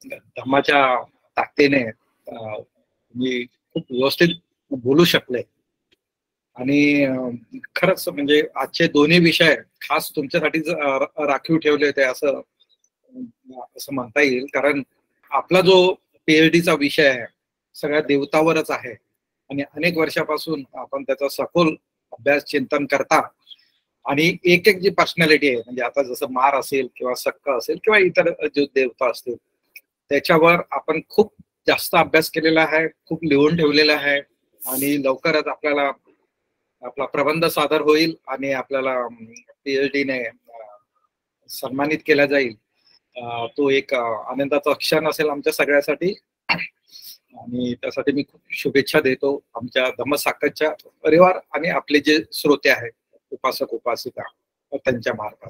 धम्माच्या ताकदीने मी खूप व्यवस्थित बोलू शकले. आणि खरंच म्हणजे आजचे दोन्ही विषय खास तुमच्यासाठीच राखीव ठेवले होते असं म्हणता येईल. कारण आपला जो PhDचा विषय आहे सगळ्या देवतावरच आहे आणि अनेक वर्षापासून आपण त्याचा सखोल अभ्यास चिंतन करता आणि एक जी पर्सनॅलिटी आहे, म्हणजे आता जसं मार असेल किंवा सक्क असेल किंवा इतर जो देवता असतील त्याच्यावर आपण खूप जास्त अभ्यास केलेला आहे, खूप लिहून ठेवलेला आहे आणि लवकरच आपल्याला आपला प्रबंध सादर होईल आणि आपल्याला PhD ने सन्मानित केला जाईल. तो एक आनंदाचा क्षण असेल आमच्या सगळ्यासाठी आणि त्यासाठी मी खूप शुभेच्छा देतो आमच्या धम्मसाकतच्या परिवार आणि आपले जे श्रोते आहेत उपासक उपासिका त्यांच्या मार्फत.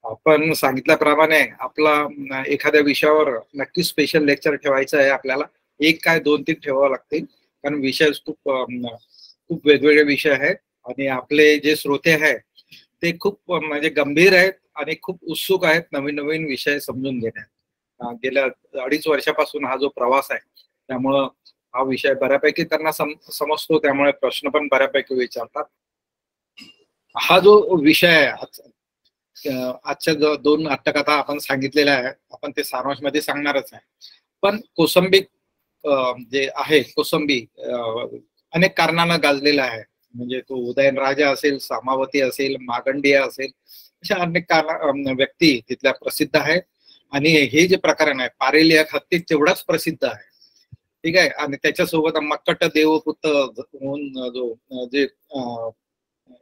आपण सांगितल्याप्रमाणे आपला एखाद्या विषयावर नक्की स्पेशल लेक्चर ठेवायचं आहे आपल्याला. एक काय 2-3 ठेवावं लागतील कारण विषय खूप वेगवेगळे विषय आहेत आणि आपले जे श्रोते आहेत ते खूप म्हणजे गंभीर आहेत आणि खूप उत्सुक आहेत नवीन नवीन विषय समजून घेण्यात. गेल्या 2.5 वर्षापासून हा जो प्रवास आहे त्यामुळं हा विषय बऱ्यापैकी त्यांना समजतो, त्यामुळे प्रश्न पण बऱ्यापैकी विचारतात. हा जो विषय आहे आजच्या 2 नाट्यकथा आपण सांगितलेल्या आहे, आपण ते सारांशमध्ये सांगणारच आहे. पण कौसंबिक जे आहे कौसंबी अनेक कारणानं गाजलेला आहे. म्हणजे तो उदयनराजा असेल, सामावती असेल, मागंडिया असेल, अशा अनेक व्यक्ती तिथल्या प्रसिद्ध आहेत. आणि हे जे प्रकरण आहे पारेलिया हत्ती तेवढाच प्रसिद्ध आहे. ठीक आहे. आणि त्याच्यासोबत मक्कट देवपुत्र म्हणून जो जे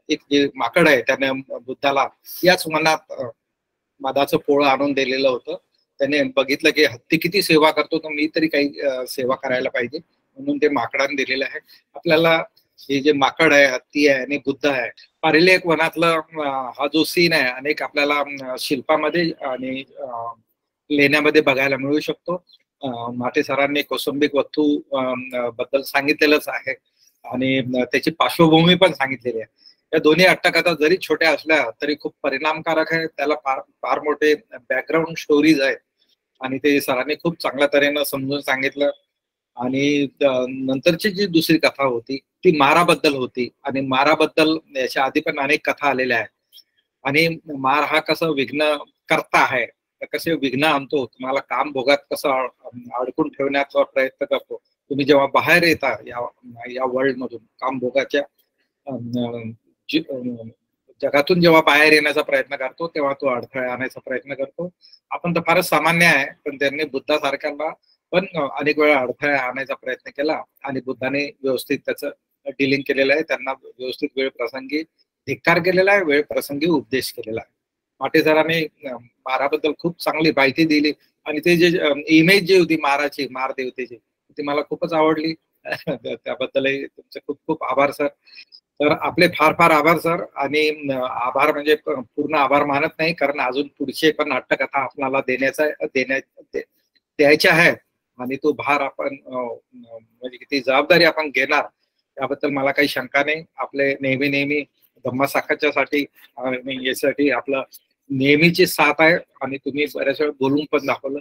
एक जे माकड आहे त्याने बुद्धाला याच मनात मधाचं पोळं आणून दिलेलं होतं. त्याने बघितलं की हत्ती किती सेवा करतो तर मी तरी काही सेवा करायला पाहिजे म्हणून ते माकडाने दिलेलं आहे. आपल्याला हे जे माकड आहे, हत्ती आहे आणि बुद्ध आहे, पारिलेख वनातलं हा जो सीन आहे अनेक आपल्याला शिल्पामध्ये आणि लेण्यामध्ये बघायला मिळू शकतो. माटे सरांनी कौसंबिक वस्तू बद्दल सांगितलेलंच आहे आणि त्याची पार्श्वभूमी पण सांगितलेली आहे. या दोन्ही अट्टकथा जरी छोट्या असल्या तरी खूप परिणामकारक आहे. त्याला फार मोठे बॅकग्राऊंड स्टोरीज आहेत आणि ते सरांनी खूप चांगल्या तऱ्हेनं समजून सांगितलं. आणि नंतरची जी दुसरी कथा होती ती माराबद्दल होती आणि माराबद्दल याच्या आधी पण अनेक कथा आलेल्या आहेत. आणि मार हा कसं विघ्न करता आहे, कसे विघ्न आणतो, तुम्हाला काम भोगात कसं अडकून ठेवण्याचा प्रयत्न करतो. तुम्ही जेव्हा बाहेर येता या वर्ल्ड मधून काम भोगाच्या जगातून जेव्हा बाहेर येण्याचा प्रयत्न करतो तेव्हा तो अडथळे आणायचा प्रयत्न करतो. आपण तर फारच सामान्य आहे पण त्यांनी बुद्धासारख्यांना पण अनेक वेळा अडथळे आणायचा प्रयत्न केला आणि बुद्धाने व्यवस्थित त्याचं डिलिंग केलेलं आहे. त्यांना व्यवस्थित वेळ प्रसंगी धिक्कार केलेला आहे, वेळ प्रसंगी उपदेश केलेला आहे. माटे सरांनी माराबद्दल खूप चांगली माहिती दिली आणि ते जे इमेज जी होती माराची, मार देवतेची, ती मला खूपच आवडली. त्याबद्दलही तुमचे खूप खूप आभार सर. तर आपले फार आभार सर. आणि आभार म्हणजे पूर्ण आभार मानत नाही कारण अजून पुढचे पण नाट्यकथा आपल्याला द्यायच्या आहेत आणि तो भार आपण म्हणजे किती जबाबदारी आपण घेणार याबद्दल मला काही शंका नाही. आपले नेहमी धम्मसाकतच्या साठी यासाठी आपलं नेहमीची साथ आहे आणि तुम्ही बऱ्याच वेळा बोलून पण दाखवलं.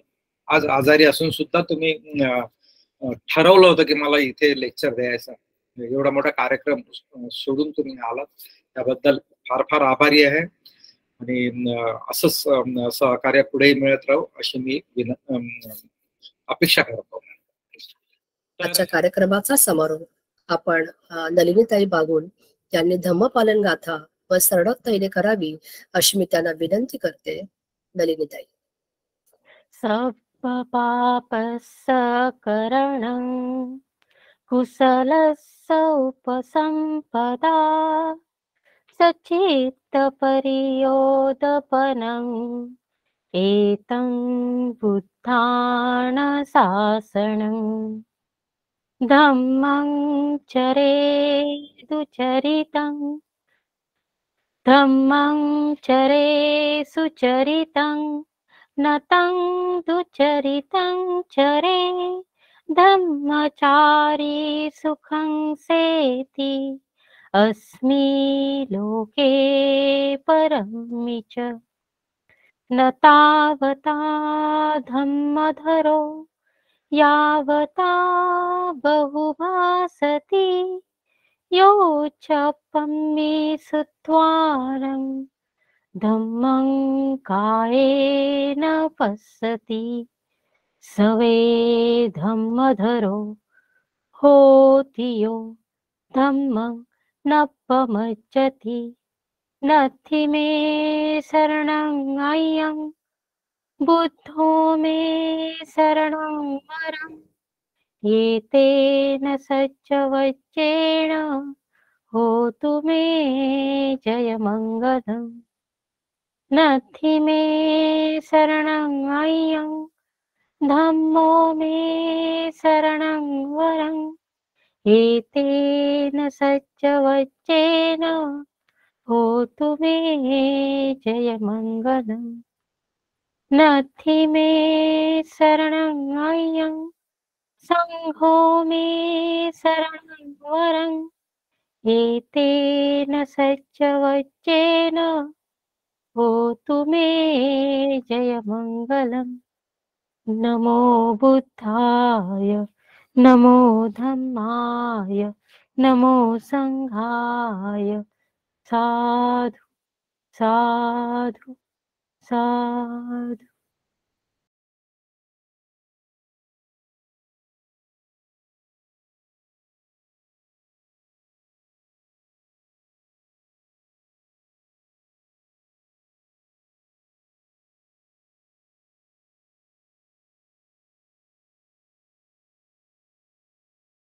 आज आजारी असून सुद्धा तुम्ही ठरवलं होतं की मला इथे लेक्चर द्यायचं, एवढा मोठा कार्यक्रम सोडून तुम्ही आलात त्याबद्दल फार आभारी आहे. आणि असंच सहकार्य पुढे मिळत राहू अशी मी अपेक्षा करतो. आजच्या कार्यक्रमाचा समारोप आपण नलिनीताई बागुल यांनी धम्मपालन गाथा व सरळतैने करावी अशी मी त्यांना विनंती करते. नलिनीताई. सर्व पापसकरणं कुशलस्य उपसंपदा सच्चित्तपरियोदपनं एतं बुद्धानुशासनं धम्मं चरे सुचरितं नतं दुचरितं चरे धम्मचारी सुखं सेति अस्मि लोके परमि च न तावता धम्मधरो यावता बहुभासति योच्चपम्मे सुत्वारं धम्मं कायेन पश्यति सवे धम्मधरो होति यो धम्मं न पमज्जति नत्थि मे शरणं अयं बुद्धो मे शरणं वरम् एतेन सच्चवच्चेन होतु मे जय मङ्गलम्। नथि मे शरणं अय्यं धम्मो मे शरणं वरम्। एतेन सच्चवच्चेन होतु मे जय मङ्गलम्। नथि मे शरणं अय्यं सङ्घो मे शरणं वरम्। एतेन सच्चवच्चेन होतु मे जय मङ्गलम्। नमो बुद्धाय नमो धम्माय नमो सङ्घाय। साधु साधु साधु।